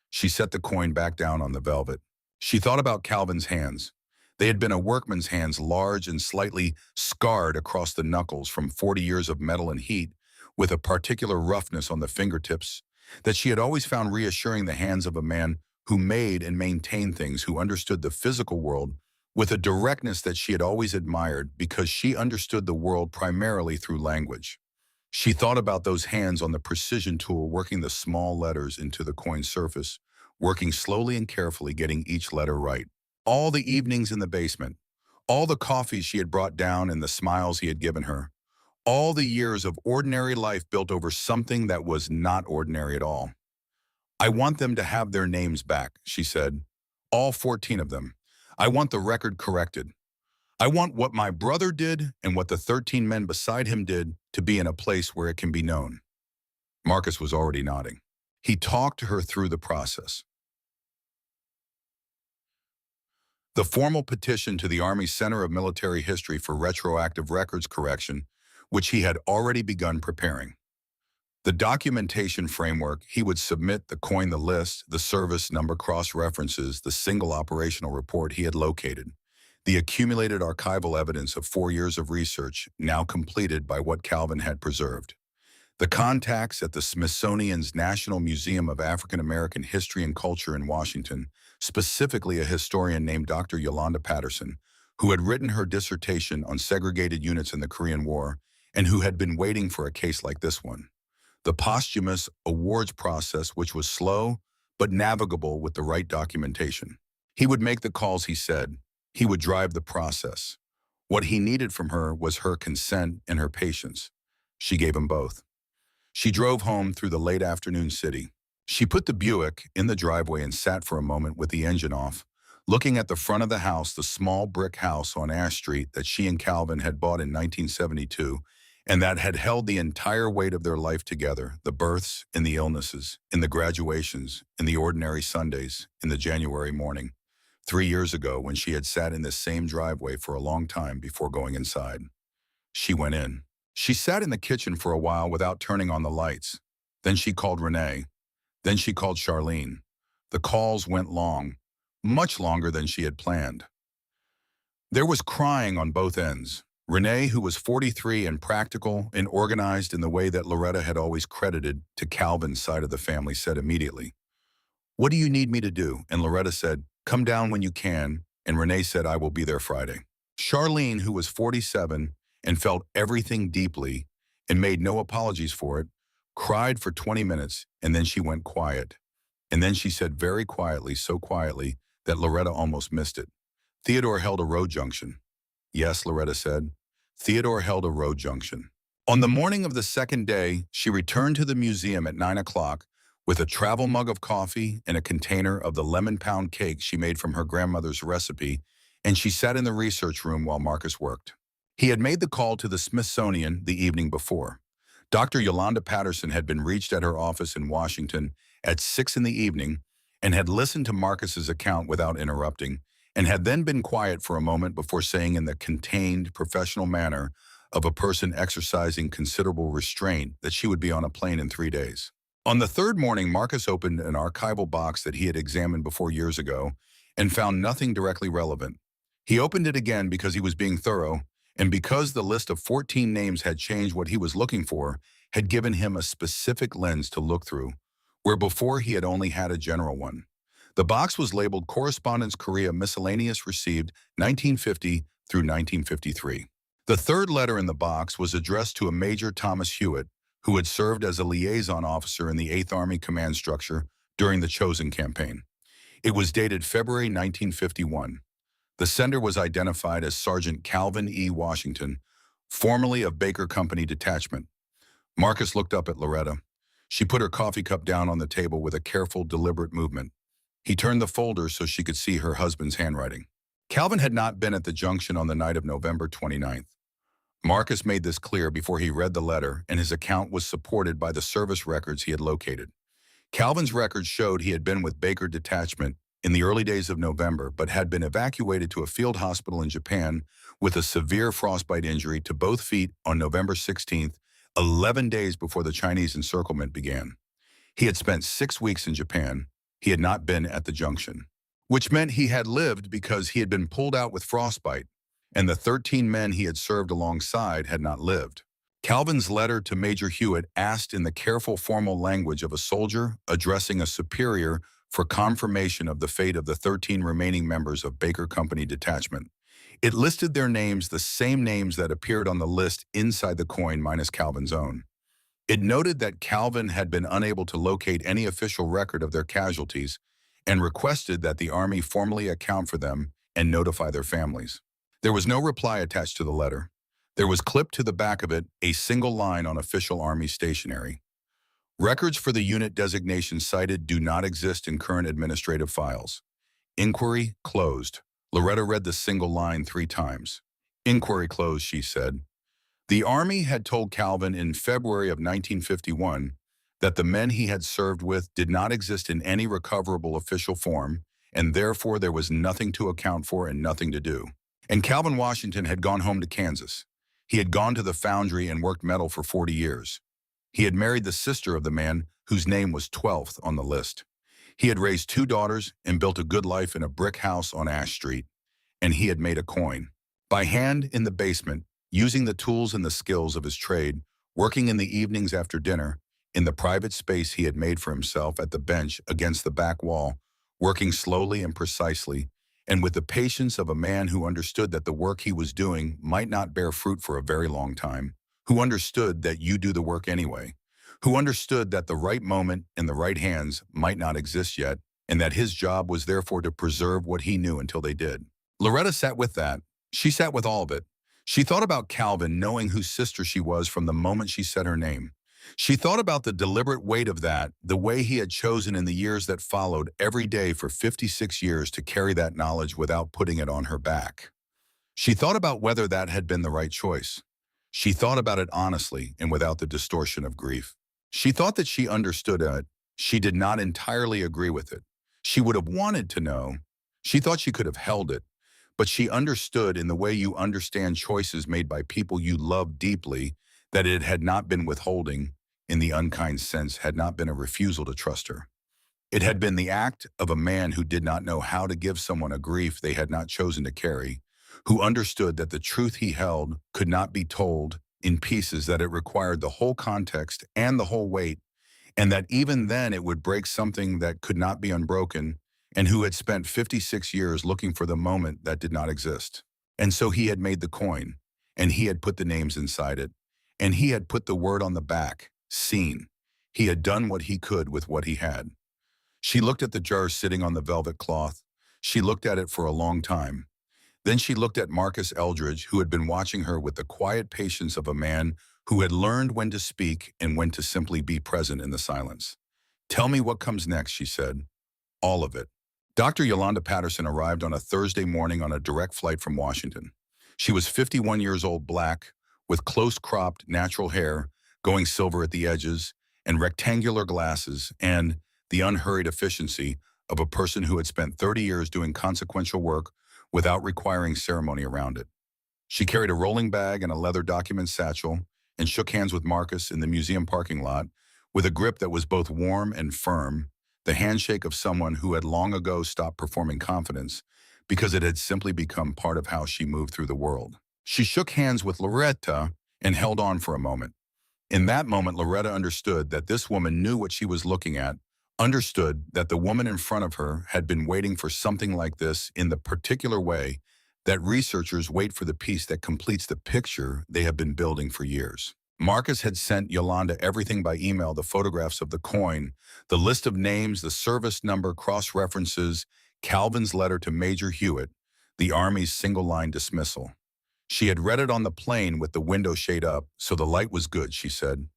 She set the coin back down on the velvet. She thought about Calvin's hands. They had been a workman's hands, large and slightly scarred across the knuckles from 40 years of metal and heat, with a particular roughness on the fingertips that she had always found reassuring, the hands of a man who made and maintained things, who understood the physical world with a directness that she had always admired because she understood the world primarily through language. She thought about those hands on the precision tool, working the small letters into the coin surface, working slowly and carefully, getting each letter right. All the evenings in the basement, all the coffees she had brought down and the smiles he had given her, all the years of ordinary life built over something that was not ordinary at all. I want them to have their names back, she said. All 14 of them. I want the record corrected. I want what my brother did and what the 13 men beside him did to be in a place where it can be known. Marcus was already nodding. He talked to her through the process. The formal petition to the Army Center of Military History for retroactive records correction, which he had already begun preparing. The documentation framework he would submit, the coin, the list, the service number cross-references, the single operational report he had located, the accumulated archival evidence of 4 years of research now completed by what Calvin had preserved. The contacts at the Smithsonian's National Museum of African American History and Culture in Washington, specifically a historian named Dr. Yolanda Patterson, who had written her dissertation on segregated units in the Korean War and who had been waiting for a case like this one. The posthumous awards process, which was slow but navigable with the right documentation. He would make the calls, he said. He would drive the process. What he needed from her was her consent and her patience. She gave him both. She drove home through the late afternoon city. She put the Buick in the driveway and sat for a moment with the engine off, looking at the front of the house, the small brick house on Ash Street that she and Calvin had bought in 1972, and that had held the entire weight of their life together, the births and the illnesses, in the graduations, in the ordinary Sundays, in the January morning, 3 years ago when she had sat in this same driveway for a long time before going inside. She went in. She sat in the kitchen for a while without turning on the lights. Then she called Renee. Then she called Charlene. The calls went long, much longer than she had planned. There was crying on both ends. Renee, who was 43 and practical and organized in the way that Loretta had always credited to Calvin's side of the family, said immediately, "What do you need me to do?" And Loretta said, "Come down when you can." And Renee said, "I will be there Friday." Charlene, who was 47 and felt everything deeply and made no apologies for it, cried for 20 minutes, and then she went quiet. And then she said very quietly, so quietly that Loretta almost missed it, "Theodore held a road junction." "Yes," Loretta said. "Theodore held a road junction." On the morning of the second day, she returned to the museum at 9 o'clock with a travel mug of coffee and a container of the lemon pound cake she made from her grandmother's recipe, and she sat in the research room while Marcus worked. He had made the call to the Smithsonian the evening before. Dr. Yolanda Patterson had been reached at her office in Washington at 6 in the evening and had listened to Marcus's account without interrupting, and had then been quiet for a moment before saying in the contained, professional manner of a person exercising considerable restraint that she would be on a plane in 3 days. On the third morning, Marcus opened an archival box that he had examined before years ago and found nothing directly relevant. He opened it again because he was being thorough, and because the list of 14 names had changed, what he was looking for had given him a specific lens to look through, where before he had only had a general one. The box was labeled Correspondence Korea Miscellaneous Received 1950 through 1953. The third letter in the box was addressed to a Major Thomas Hewitt, who had served as a liaison officer in the 8th Army Command Structure during the Chosen Campaign. It was dated February 1951. The sender was identified as Sergeant Calvin E. Washington, formerly of Baker Company Detachment. Marcus looked up at Loretta. She put her coffee cup down on the table with a careful, deliberate movement. He turned the folder so she could see her husband's handwriting. Calvin had not been at the junction on the night of November 29th. Marcus made this clear before he read the letter, and his account was supported by the service records he had located. Calvin's records showed he had been with Baker Detachment in the early days of November, but had been evacuated to a field hospital in Japan with a severe frostbite injury to both feet on November 16th, 11 days before the Chinese encirclement began. He had spent 6 weeks in Japan. He had not been at the junction, which meant he had lived because he had been pulled out with frostbite, and the 13 men he had served alongside had not lived. Calvin's letter to Major Hewitt asked in the careful formal language of a soldier addressing a superior for confirmation of the fate of the 13 remaining members of Baker Company Detachment. It listed their names, the same names that appeared on the list inside the coin minus Calvin's own. It noted that Calvin had been unable to locate any official record of their casualties and requested that the Army formally account for them and notify their families. There was no reply attached to the letter. There was clipped to the back of it a single line on official Army stationery. Records for the unit designation cited do not exist in current administrative files. Inquiry closed. Loretta read the single line 3 times. Inquiry closed, she said. The Army had told Calvin in February of 1951 that the men he had served with did not exist in any recoverable official form, and therefore there was nothing to account for and nothing to do. And Calvin Washington had gone home to Kansas. He had gone to the foundry and worked metal for 40 years. He had married the sister of the man whose name was 12th on the list. He had raised 2 daughters and built a good life in a brick house on Ash Street. And he had made a coin. By hand in the basement, using the tools and the skills of his trade, working in the evenings after dinner, in the private space he had made for himself at the bench against the back wall, working slowly and precisely, and with the patience of a man who understood that the work he was doing might not bear fruit for a very long time, who understood that you do the work anyway, who understood that the right moment and the right hands might not exist yet, and that his job was therefore to preserve what he knew until they did. Loretta sat with that. She sat with all of it. She thought about Calvin, knowing whose sister she was from the moment she said her name. She thought about the deliberate weight of that, the way he had chosen in the years that followed every day for 56 years to carry that knowledge without putting it on her back. She thought about whether that had been the right choice. She thought about it honestly and without the distortion of grief. She thought that she understood it. She did not entirely agree with it. She would have wanted to know. She thought she could have held it. But she understood in the way you understand choices made by people you love deeply that it had not been withholding, in the unkind sense, had not been a refusal to trust her. It had been the act of a man who did not know how to give someone a grief they had not chosen to carry, who understood that the truth he held could not be told in pieces, that it required the whole context and the whole weight, and that even then it would break something that could not be unbroken, and who had spent 56 years looking for the moment that did not exist. And so he had made the coin, and he had put the names inside it, and he had put the word on the back, seen. He had done what he could with what he had. She looked at the jar sitting on the velvet cloth. She looked at it for a long time. Then she looked at Marcus Eldridge, who had been watching her with the quiet patience of a man who had learned when to speak and when to simply be present in the silence. "Tell me what comes next," she said. "All of it." Dr. Yolanda Patterson arrived on a Thursday morning on a direct flight from Washington. She was 51 years old, black, with close-cropped natural hair, going silver at the edges, and rectangular glasses, and the unhurried efficiency of a person who had spent 30 years doing consequential work without requiring ceremony around it. She carried a rolling bag and a leather document satchel and shook hands with Marcus in the museum parking lot with a grip that was both warm and firm, the handshake of someone who had long ago stopped performing confidence because it had simply become part of how she moved through the world. She shook hands with Loretta and held on for a moment. In that moment, Loretta understood that this woman knew what she was looking at, understood that the woman in front of her had been waiting for something like this in the particular way that researchers wait for the piece that completes the picture they have been building for years. Marcus had sent Yolanda everything by email: the photographs of the coin, the list of names, the service number, cross-references, Calvin's letter to Major Hewitt, the Army's single-line dismissal. She had read it on the plane with the window shade up, so the light was good, she said.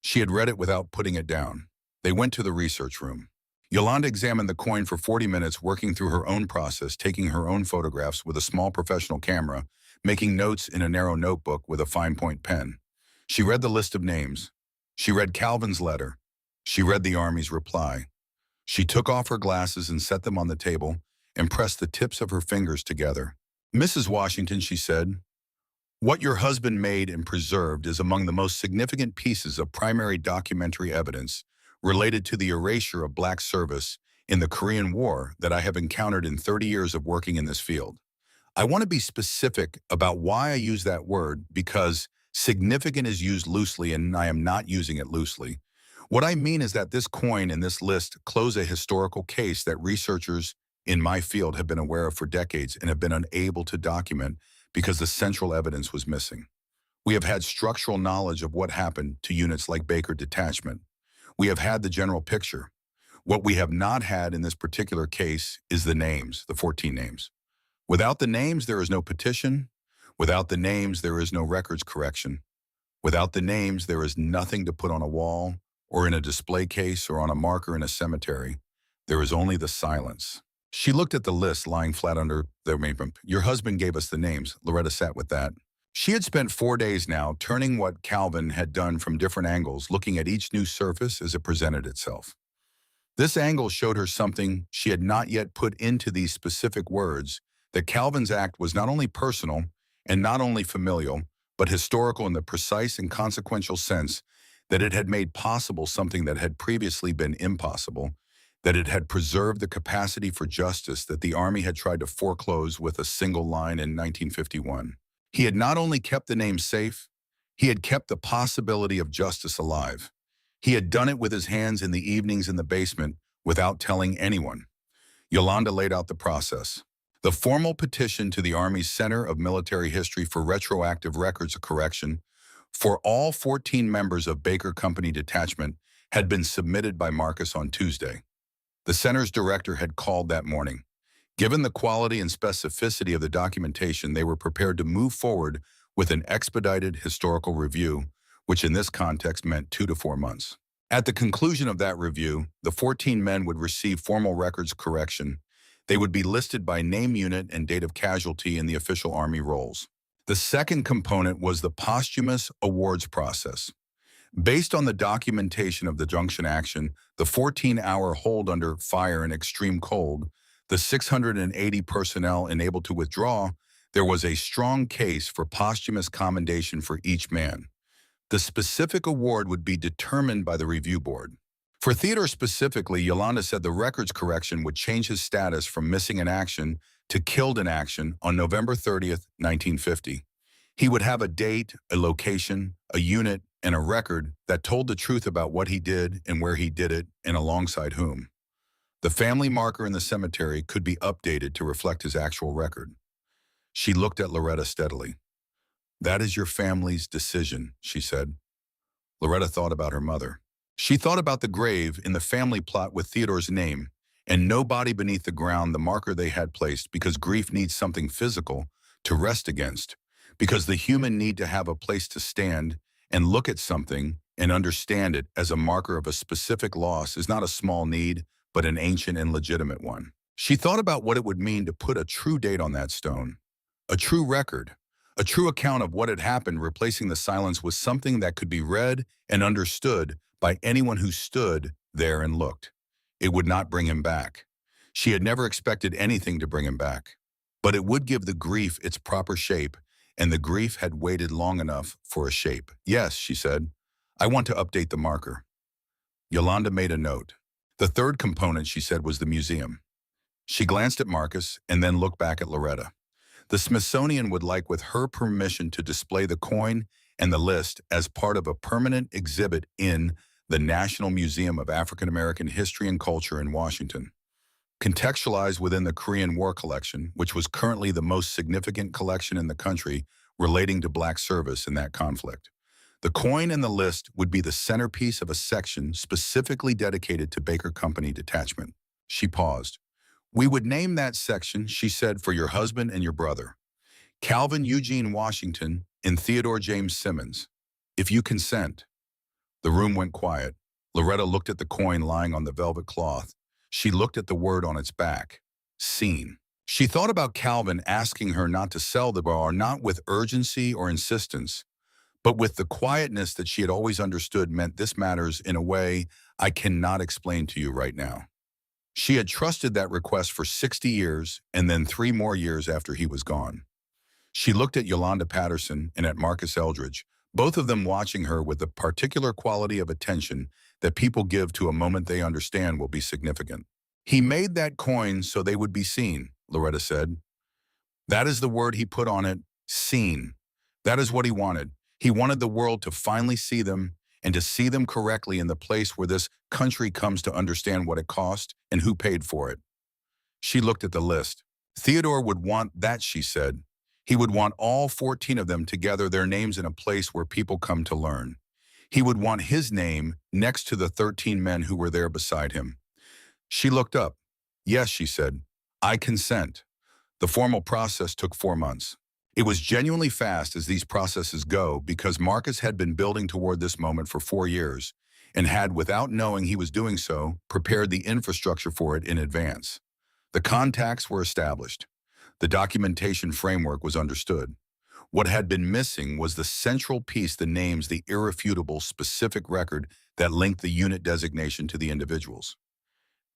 She had read it without putting it down. They went to the research room. Yolanda examined the coin for 40 minutes, working through her own process, taking her own photographs with a small professional camera, making notes in a narrow notebook with a fine-point pen. She read the list of names. She read Calvin's letter. She read the Army's reply. She took off her glasses and set them on the table and pressed the tips of her fingers together. "Mrs. Washington," she said, "what your husband made and preserved is among the most significant pieces of primary documentary evidence related to the erasure of black service in the Korean War that I have encountered in 30 years of working in this field. I want to be specific about why I use that word, because significant is used loosely and I am not using it loosely. What I mean is that this coin and this list close a historical case that researchers in my field have been aware of for decades and have been unable to document because the central evidence was missing. We have had structural knowledge of what happened to units like Baker Detachment. We have had the general picture. What we have not had in this particular case is the names, the 14 names. Without the names, there is no petition. Without the names, there is no records correction. Without the names, there is nothing to put on a wall or in a display case or on a marker in a cemetery. There is only the silence." She looked at the list lying flat under their apron. "Your husband gave us the names." Loretta sat with that. She had spent 4 days now turning what Calvin had done from different angles, looking at each new surface as it presented itself. This angle showed her something she had not yet put into these specific words, that Calvin's act was not only personal and not only familial, but historical in the precise and consequential sense that it had made possible something that had previously been impossible, that it had preserved the capacity for justice that the Army had tried to foreclose with a single line in 1951. He had not only kept the name safe, he had kept the possibility of justice alive. He had done it with his hands in the evenings in the basement without telling anyone. Yolanda laid out the process. The formal petition to the Army's Center of Military History for retroactive records correction for all 14 members of Baker Company Detachment had been submitted by Marcus on Tuesday. The center's director had called that morning. Given the quality and specificity of the documentation, they were prepared to move forward with an expedited historical review, which in this context meant 2 to 4 months. At the conclusion of that review, the 14 men would receive formal records correction. They would be listed by name, unit, and date of casualty in the official Army rolls. The second component was the posthumous awards process. Based on the documentation of the junction action, the 14-hour hold under fire in extreme cold, the 680 personnel enabled to withdraw, there was a strong case for posthumous commendation for each man. The specific award would be determined by the review board. For Theodore specifically, Yolanda said the records correction would change his status from missing in action to killed in action on November 30th, 1950. He would have a date, a location, a unit, and a record that told the truth about what he did and where he did it and alongside whom. The family marker in the cemetery could be updated to reflect his actual record. She looked at Loretta steadily. "That is your family's decision," she said. Loretta thought about her mother. She thought about the grave in the family plot with Theodore's name, and no body beneath the ground the marker they had placed, because grief needs something physical to rest against, because the human need to have a place to stand and look at something and understand it as a marker of a specific loss is not a small need, but an ancient and legitimate one. She thought about what it would mean to put a true date on that stone, a true record, a true account of what had happened, replacing the silence with something that could be read and understood by anyone who stood there and looked. It would not bring him back. She had never expected anything to bring him back. But it would give the grief its proper shape, and the grief had waited long enough for a shape. "Yes," she said, "I want to update the marker." Yolanda made a note. The third component, she said, was the museum. She glanced at Marcus and then looked back at Loretta. The Smithsonian would like, with her permission, to display the coin and the list as part of a permanent exhibit in the National Museum of African American History and Culture in Washington. Contextualized within the Korean War collection, which was currently the most significant collection in the country relating to Black service in that conflict. The coin and the list would be the centerpiece of a section specifically dedicated to Baker Company detachment. She paused. "We would name that section," she said, "for your husband and your brother, Calvin Eugene Washington and Theodore James Simmons, if you consent." The room went quiet. Loretta looked at the coin lying on the velvet cloth. She looked at the word on its back, "Seen." She thought about Calvin asking her not to sell the bar, not with urgency or insistence, but with the quietness that she had always understood meant this matters in a way I cannot explain to you right now. She had trusted that request for 60 years and then 3 more years after he was gone. She looked at Yolanda Patterson and at Marcus Eldridge, both of them watching her with the particular quality of attention that people give to a moment they understand will be significant. "He made that coin so they would be seen," Loretta said. "That is the word he put on it, seen. That is what he wanted. He wanted the world to finally see them and to see them correctly in the place where this country comes to understand what it cost and who paid for it." She looked at the list. "Theodore would want that," she said. "He would want all 14 of them together, their names in a place where people come to learn. He would want his name next to the 13 men who were there beside him." She looked up. "Yes," she said, "I consent." The formal process took 4 months. It was genuinely fast, as these processes go, because Marcus had been building toward this moment for 4 years and had, without knowing he was doing so, prepared the infrastructure for it in advance. The contacts were established. The documentation framework was understood. What had been missing was the central piece, the names, the irrefutable, specific record that linked the unit designation to the individuals.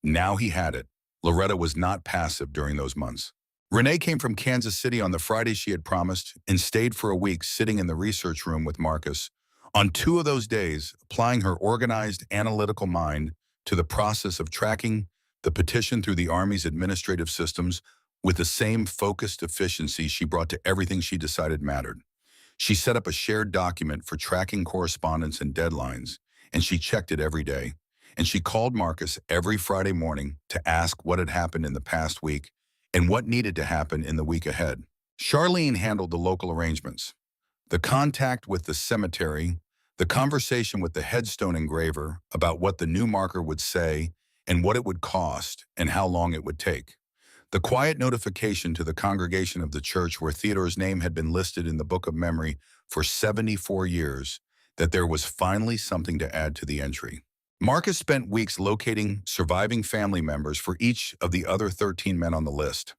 Now he had it. Loretta was not passive during those months. Renee came from Kansas City on the Friday she had promised and stayed for a week sitting in the research room with Marcus. On 2 of those days, applying her organized, analytical mind to the process of tracking the petition through the Army's administrative systems with the same focused efficiency she brought to everything she decided mattered. She set up a shared document for tracking correspondence and deadlines, and she checked it every day. And she called Marcus every Friday morning to ask what had happened in the past week and what needed to happen in the week ahead. Charlene handled the local arrangements, the contact with the cemetery, the conversation with the headstone engraver about what the new marker would say and what it would cost and how long it would take. The quiet notification to the congregation of the church where Theodore's name had been listed in the Book of Memory for 74 years that there was finally something to add to the entry. Marcus spent weeks locating surviving family members for each of the other 13 men on the list.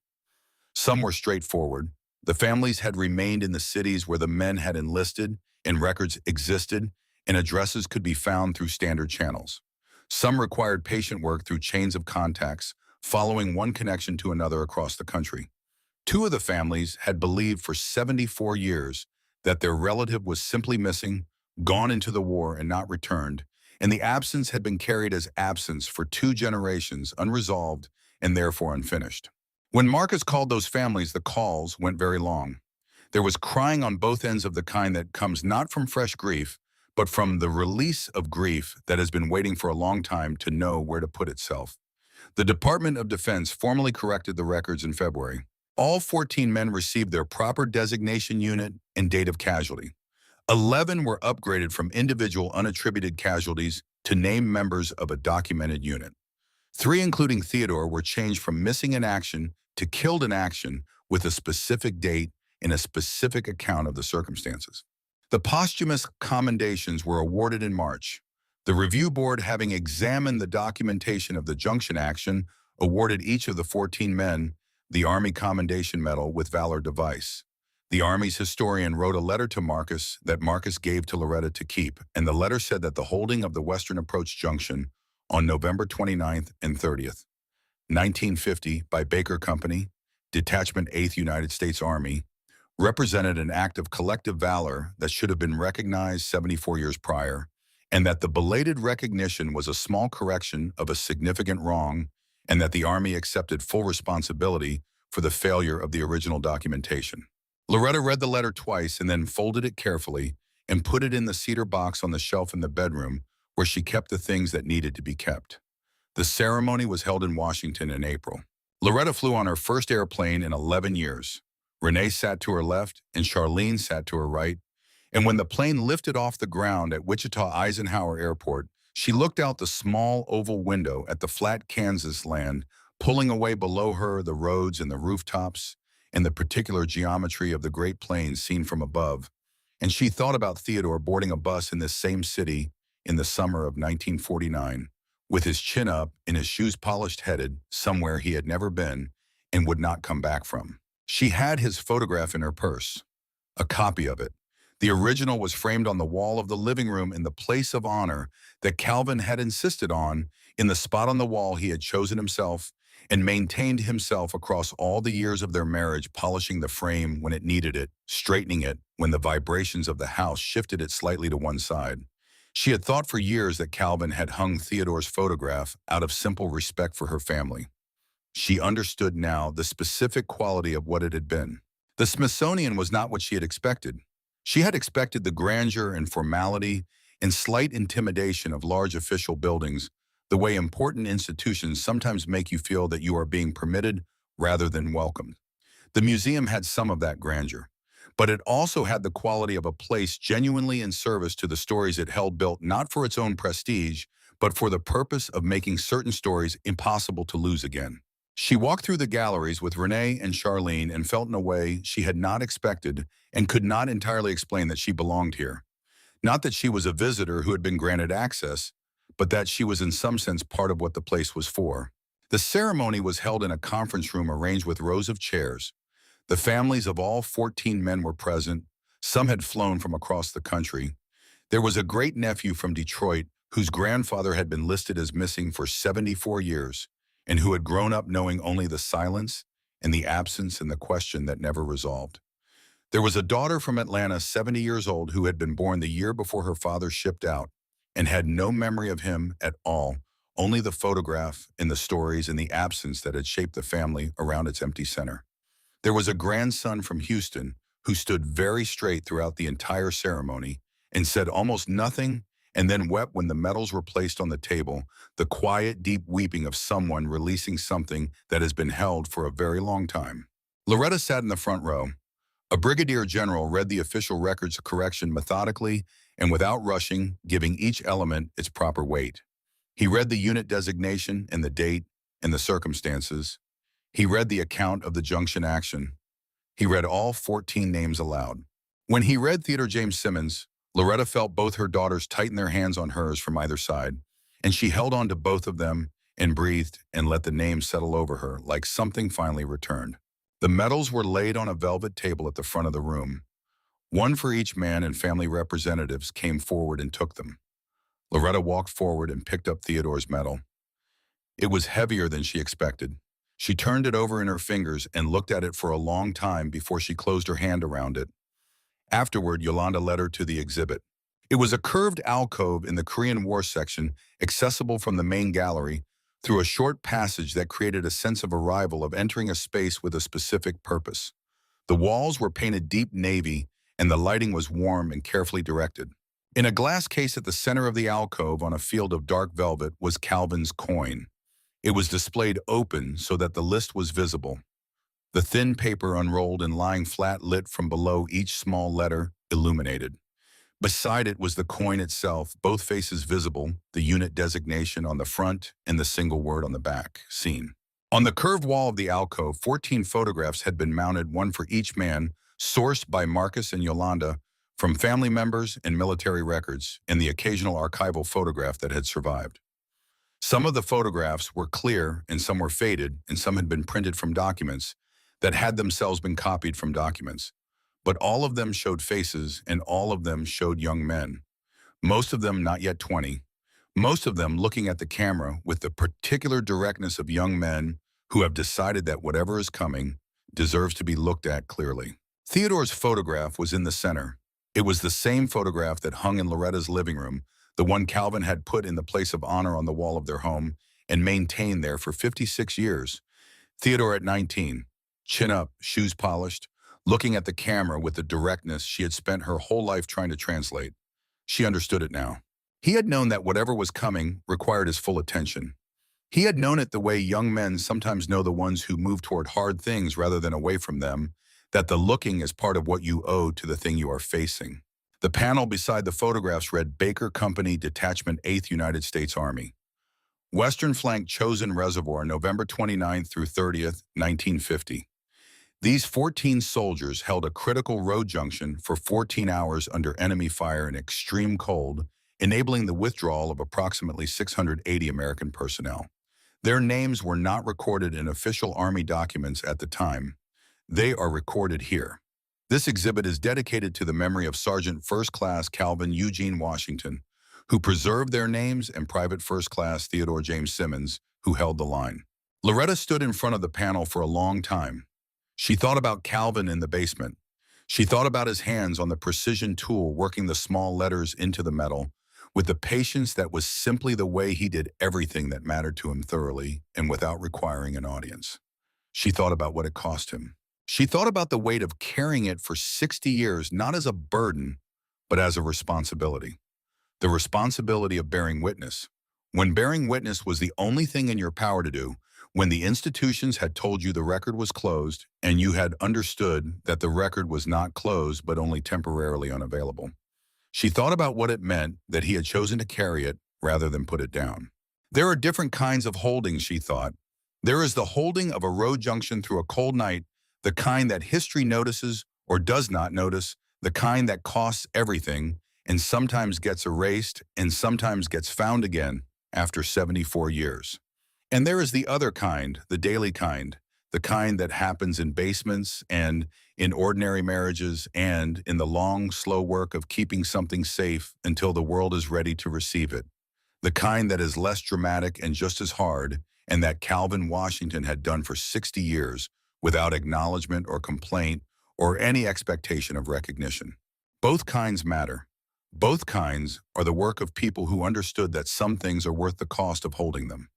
Some were straightforward. The families had remained in the cities where the men had enlisted, and records existed, and addresses could be found through standard channels. Some required patient work through chains of contacts, following one connection to another across the country. Two of the families had believed for 74 years that their relative was simply missing, gone into the war and not returned, and the absence had been carried as absence for 2 generations, unresolved and therefore unfinished. When Marcus called those families, the calls went very long. There was crying on both ends of the kind that comes not from fresh grief, but from the release of grief that has been waiting for a long time to know where to put itself. The Department of Defense formally corrected the records in February. All 14 men received their proper designation unit and date of casualty. 11 were upgraded from individual unattributed casualties to named members of a documented unit. 3, including Theodore, were changed from missing in action to killed in action with a specific date and a specific account of the circumstances. The posthumous commendations were awarded in March. The review board, having examined the documentation of the junction action, awarded each of the 14 men the Army Commendation Medal with Valor Device. The Army's historian wrote a letter to Marcus that Marcus gave to Loretta to keep, and the letter said that the holding of the Western Approach Junction on November 29th and 30th, 1950, by Baker Company, Detachment 8th United States Army, represented an act of collective valor that should have been recognized 74 years prior, and that the belated recognition was a small correction of a significant wrong, and that the Army accepted full responsibility for the failure of the original documentation. Loretta read the letter twice and then folded it carefully and put it in the cedar box on the shelf in the bedroom where she kept the things that needed to be kept. The ceremony was held in Washington in April. Loretta flew on her first airplane in 11 years. Renee sat to her left and Charlene sat to her right, and when the plane lifted off the ground at Wichita Eisenhower Airport, she looked out the small oval window at the flat Kansas land, pulling away below her the roads and the rooftops and the particular geometry of the Great Plains seen from above, and she thought about Theodore boarding a bus in this same city in the summer of 1949, with his chin up and his shoes polished, headed somewhere he had never been and would not come back from. She had his photograph in her purse, a copy of it. The original was framed on the wall of the living room in the place of honor that Calvin had insisted on, in the spot on the wall he had chosen himself and maintained himself across all the years of their marriage, polishing the frame when it needed it, straightening it when the vibrations of the house shifted it slightly to one side. She had thought for years that Calvin had hung Theodore's photograph out of simple respect for her family. She understood now the specific quality of what it had been. The Smithsonian was not what she had expected. She had expected the grandeur and formality and slight intimidation of large official buildings, the way important institutions sometimes make you feel that you are being permitted rather than welcomed. The museum had some of that grandeur, but it also had the quality of a place genuinely in service to the stories it held, built not for its own prestige, but for the purpose of making certain stories impossible to lose again. She walked through the galleries with Renee and Charlene and felt in a way she had not expected and could not entirely explain that she belonged here. Not that she was a visitor who had been granted access, but that she was in some sense part of what the place was for. The ceremony was held in a conference room arranged with rows of chairs. The families of all 14 men were present. Some had flown from across the country. There was a great-nephew from Detroit whose grandfather had been listed as missing for 74 years and who had grown up knowing only the silence and the absence and the question that never resolved. There was a daughter from Atlanta, 70 years old, who had been born the year before her father shipped out and had no memory of him at all, only the photograph and the stories and the absence that had shaped the family around its empty center. There was a grandson from Houston who stood very straight throughout the entire ceremony and said almost nothing, and then wept when the medals were placed on the table, the quiet, deep weeping of someone releasing something that has been held for a very long time. Loretta sat in the front row. A brigadier general read the official records correction methodically and without rushing, giving each element its proper weight. He read the unit designation and the date and the circumstances. He read the account of the junction action. He read all 14 names aloud. When he read Theodore James Simmons, Loretta felt both her daughters tighten their hands on hers from either side, and she held on to both of them and breathed and let the names settle over her like something finally returned. The medals were laid on a velvet table at the front of the room. One for each man, and family representatives came forward and took them. Loretta walked forward and picked up Theodore's medal. It was heavier than she expected. She turned it over in her fingers and looked at it for a long time before she closed her hand around it. Afterward, Yolanda led her to the exhibit. It was a curved alcove in the Korean War section, accessible from the main gallery, through a short passage that created a sense of arrival, of entering a space with a specific purpose. The walls were painted deep navy, and the lighting was warm and carefully directed. In a glass case at the center of the alcove on a field of dark velvet was Calvin's coin. It was displayed open so that the list was visible. The thin paper unrolled and lying flat, lit from below each small letter, illuminated. Beside it was the coin itself, both faces visible, the unit designation on the front and the single word on the back, seen. On the curved wall of the alcove, 14 photographs had been mounted, one for each man, sourced by Marcus and Yolanda from family members and military records, and the occasional archival photograph that had survived. Some of the photographs were clear and some were faded, and some had been printed from documents that had themselves been copied from documents. But all of them showed faces, and all of them showed young men. Most of them not yet 20. Most of them looking at the camera with the particular directness of young men who have decided that whatever is coming deserves to be looked at clearly. Theodore's photograph was in the center. It was the same photograph that hung in Loretta's living room, the one Calvin had put in the place of honor on the wall of their home and maintained there for 56 years. Theodore at 19, chin up, shoes polished, looking at the camera with the directness she had spent her whole life trying to translate. She understood it now. He had known that whatever was coming required his full attention. He had known it the way young men sometimes know the ones who move toward hard things rather than away from them, that the looking is part of what you owe to the thing you are facing. The panel beside the photographs read Baker Company Detachment 8th United States Army. Western Flank Chosin Reservoir, November 29th through 30th, 1950. These 14 soldiers held a critical road junction for 14 hours under enemy fire in extreme cold, enabling the withdrawal of approximately 680 American personnel. Their names were not recorded in official Army documents at the time. They are recorded here. This exhibit is dedicated to the memory of Sergeant First Class Calvin Eugene Washington, who preserved their names, and Private First Class Theodore James Simmons, who held the line. Loretta stood in front of the panel for a long time. She thought about Calvin in the basement. She thought about his hands on the precision tool working the small letters into the metal, with the patience that was simply the way he did everything that mattered to him, thoroughly and without requiring an audience. She thought about what it cost him. She thought about the weight of carrying it for 60 years, not as a burden, but as a responsibility. The responsibility of bearing witness. When bearing witness was the only thing in your power to do, when the institutions had told you the record was closed and you had understood that the record was not closed but only temporarily unavailable. She thought about what it meant that he had chosen to carry it rather than put it down. There are different kinds of holding, she thought. There is the holding of a road junction through a cold night, the kind that history notices or does not notice, the kind that costs everything and sometimes gets erased and sometimes gets found again after 74 years. And there is the other kind, the daily kind, the kind that happens in basements and in ordinary marriages and in the long, slow work of keeping something safe until the world is ready to receive it. The kind that is less dramatic and just as hard, and that Calvin Washington had done for 60 years without acknowledgement or complaint or any expectation of recognition. Both kinds matter. Both kinds are the work of people who understood that some things are worth the cost of holding them.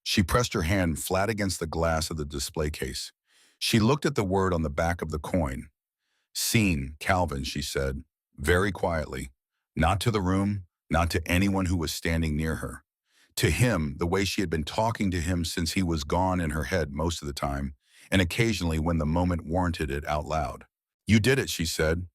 She pressed her hand flat against the glass of the display case. She looked at the word on the back of the coin. Seen, Calvin, she said, very quietly, not to the room, not to anyone who was standing near her. To him, the way she had been talking to him since he was gone in her head most of the time, and occasionally when the moment warranted it out loud. You did it, she said.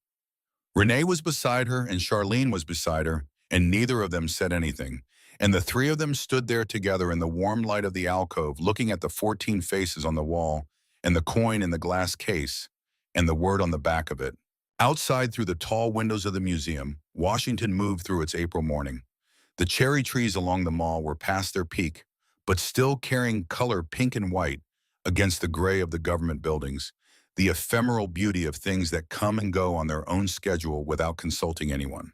Renee was beside her and Charlene was beside her, and neither of them said anything. And the three of them stood there together in the warm light of the alcove, looking at the 14 faces on the wall and the coin in the glass case and the word on the back of it. Outside through the tall windows of the museum, Washington moved through its April morning. The cherry trees along the mall were past their peak, but still carrying color pink and white against the gray of the government buildings, the ephemeral beauty of things that come and go on their own schedule without consulting anyone.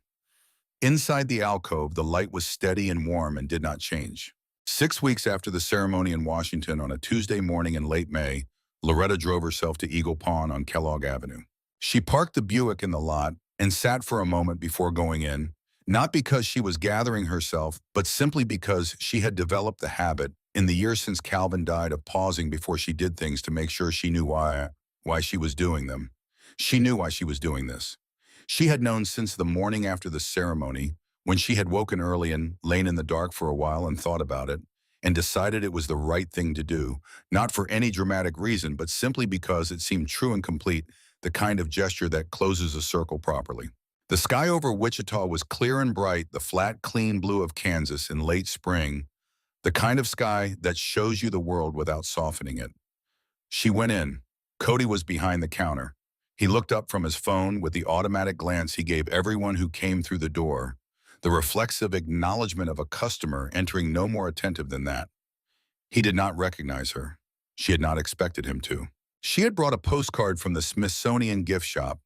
Inside the alcove, the light was steady and warm and did not change. 6 weeks after the ceremony in Washington on a Tuesday morning in late May, Loretta drove herself to Eagle Pond on Kellogg Avenue. She parked the Buick in the lot and sat for a moment before going in, not because she was gathering herself, but simply because she had developed the habit, in the years since Calvin died, of pausing before she did things to make sure she knew why she was doing them. She knew why she was doing this. She had known since the morning after the ceremony, when she had woken early and lain in the dark for a while and thought about it, and decided it was the right thing to do, not for any dramatic reason, but simply because it seemed true and complete, the kind of gesture that closes a circle properly. The sky over Wichita was clear and bright, the flat, clean blue of Kansas in late spring, the kind of sky that shows you the world without softening it. She went in. Cody was behind the counter. He looked up from his phone with the automatic glance he gave everyone who came through the door, the reflexive acknowledgement of a customer entering, no more attentive than that. He did not recognize her. She had not expected him to. She had brought a postcard from the Smithsonian gift shop,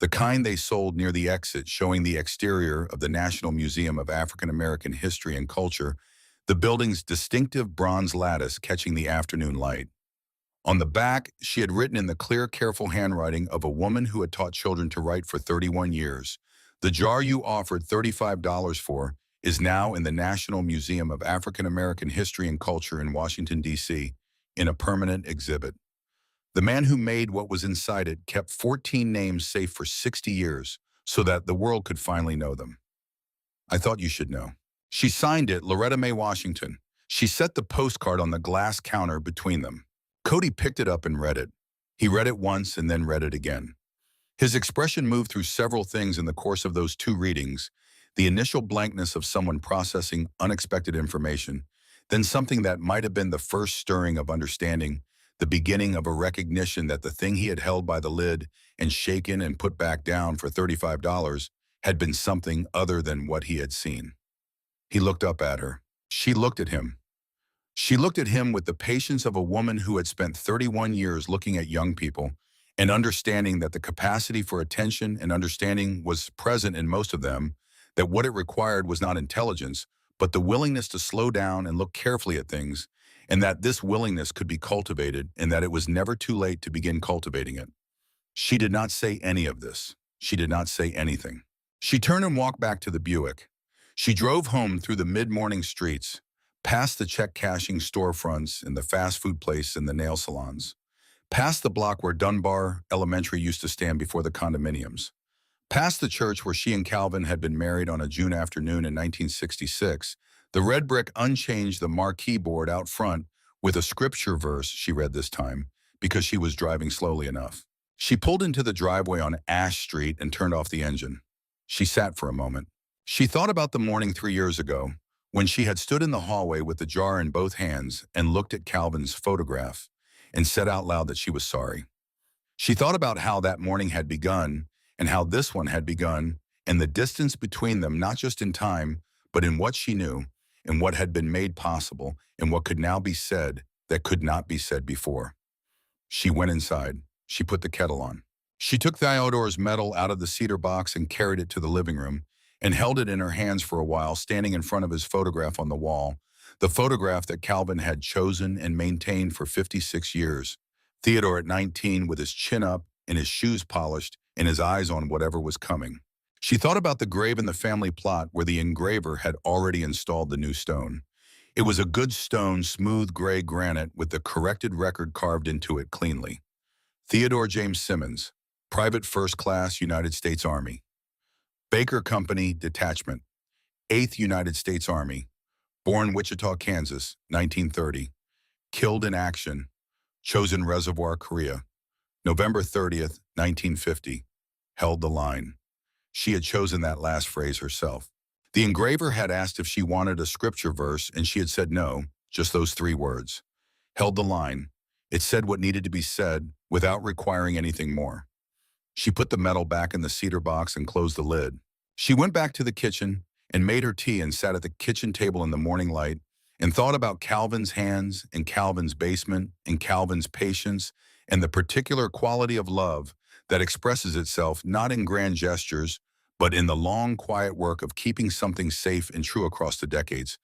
the kind they sold near the exit, showing the exterior of the National Museum of African American History and Culture, the building's distinctive bronze lattice catching the afternoon light. On the back, she had written in the clear, careful handwriting of a woman who had taught children to write for 31 years, "The jar you offered $35 for is now in the National Museum of African American History and Culture in Washington, D.C., in a permanent exhibit." The man who made what was inside it kept 14 names safe for 60 years so that the world could finally know them. "I thought you should know." She signed it, Loretta May Washington. She set the postcard on the glass counter between them. Cody picked it up and read it. He read it once and then read it again. His expression moved through several things in the course of those two readings: the initial blankness of someone processing unexpected information, then something that might have been the first stirring of understanding, the beginning of a recognition that the thing he had held by the lid and shaken and put back down for $35 had been something other than what he had seen. He looked up at her. She looked at him. She looked at him with the patience of a woman who had spent 31 years looking at young people and understanding that the capacity for attention and understanding was present in most of them, that what it required was not intelligence, but the willingness to slow down and look carefully at things, and that this willingness could be cultivated and that it was never too late to begin cultivating it. She did not say any of this. She did not say anything. She turned and walked back to the Buick. She drove home through the mid-morning streets, past the check-cashing storefronts and the fast food place and the nail salons, past the block where Dunbar Elementary used to stand before the condominiums, past the church where she and Calvin had been married on a June afternoon in 1966, the red brick unchanged, the marquee board out front with a scripture verse she read this time because she was driving slowly enough. She pulled into the driveway on Ash Street and turned off the engine. She sat for a moment. She thought about the morning 3 years ago when she had stood in the hallway with the jar in both hands and looked at Calvin's photograph and said out loud that she was sorry. She thought about how that morning had begun and how this one had begun, and the distance between them, not just in time, but in what she knew and what had been made possible and what could now be said that could not be said before. She went inside. She put the kettle on. She took Theodore's medal out of the cedar box and carried it to the living room and held it in her hands for a while, standing in front of his photograph on the wall, the photograph that Calvin had chosen and maintained for 56 years. Theodore at 19 with his chin up and his shoes polished and his eyes on whatever was coming. She thought about the grave in the family plot where the engraver had already installed the new stone. It was a good stone, smooth gray granite with the corrected record carved into it cleanly. Theodore James Simmons, Private First Class, United States Army. Baker Company, Detachment, 8th United States Army. Born Wichita, Kansas, 1930. Killed in action. Chosen Reservoir, Korea. November 30th, 1950. Held the line. She had chosen that last phrase herself. The engraver had asked if she wanted a scripture verse, and she had said no, just those 3 words. Held the line. It said what needed to be said without requiring anything more. She put the metal back in the cedar box and closed the lid. She went back to the kitchen and made her tea and sat at the kitchen table in the morning light and thought about Calvin's hands and Calvin's basement and Calvin's patience and the particular quality of love that expresses itself not in grand gestures, but in the long, quiet work of keeping something safe and true across the decades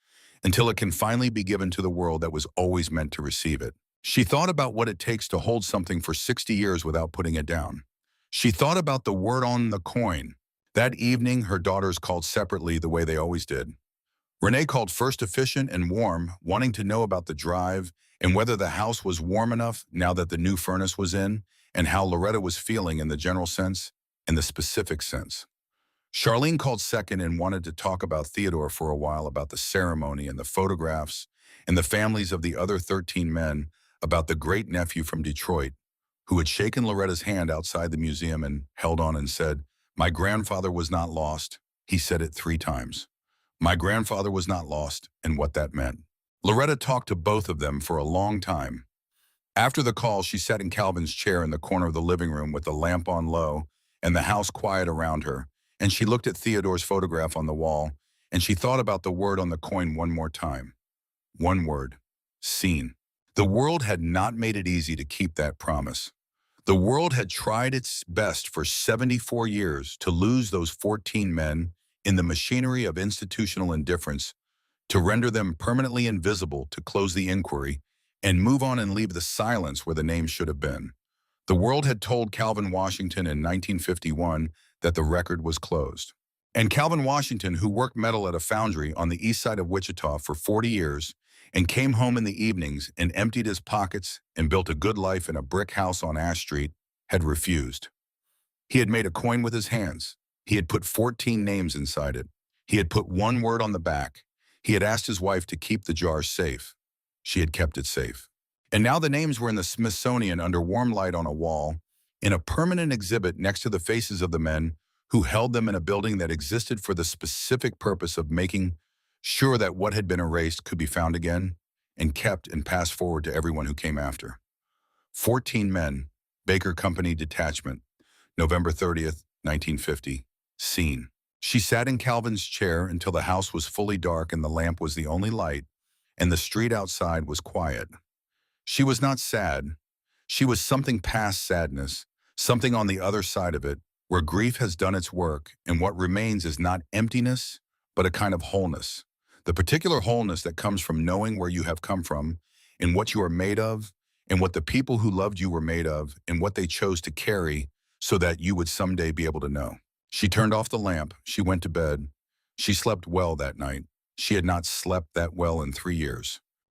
until it can finally be given to the world that was always meant to receive it. She thought about what it takes to hold something for 60 years without putting it down. She thought about the word on the coin. That evening, her daughters called separately the way they always did. Renee called first efficient and warm, wanting to know about the drive and whether the house was warm enough now that the new furnace was in, and how Loretta was feeling in the general sense and the specific sense. Charlene called second and wanted to talk about Theodore for a while, about the ceremony and the photographs and the families of the other 13 men, about the great-nephew from Detroit, who had shaken Loretta's hand outside the museum and held on and said, "My grandfather was not lost." He said it 3 times. My grandfather was not lost, and what that meant. Loretta talked to both of them for a long time. After the call, she sat in Calvin's chair in the corner of the living room with the lamp on low and the house quiet around her, and she looked at Theodore's photograph on the wall, and she thought about the word on the coin one more time. One word: seen. The world had not made it easy to keep that promise. The world had tried its best for 74 years to lose those 14 men in the machinery of institutional indifference, to render them permanently invisible, to close the inquiry, and move on and leave the silence where the name should have been. The world had told Calvin Washington in 1951 that the record was closed. And Calvin Washington, who worked metal at a foundry on the east side of Wichita for 40 years and came home in the evenings and emptied his pockets and built a good life in a brick house on Ash Street, had refused. He had made a coin with his hands. He had put 14 names inside it. He had put one word on the back. He had asked his wife to keep the jar safe. She had kept it safe. And now the names were in the Smithsonian under warm light on a wall, in a permanent exhibit next to the faces of the men who held them in a building that existed for the specific purpose of making sure that what had been erased could be found again and kept and passed forward to everyone who came after. 14 men, Baker Company Detachment, November 30th, 1950, scene. She sat in Calvin's chair until the house was fully dark and the lamp was the only light, and the street outside was quiet. She was not sad. She was something past sadness, something on the other side of it, where grief has done its work, and what remains is not emptiness, but a kind of wholeness. The particular wholeness that comes from knowing where you have come from, and what you are made of, and what the people who loved you were made of, and what they chose to carry so that you would someday be able to know. She turned off the lamp. She went to bed. She slept well that night. She had not slept that well in 3 years.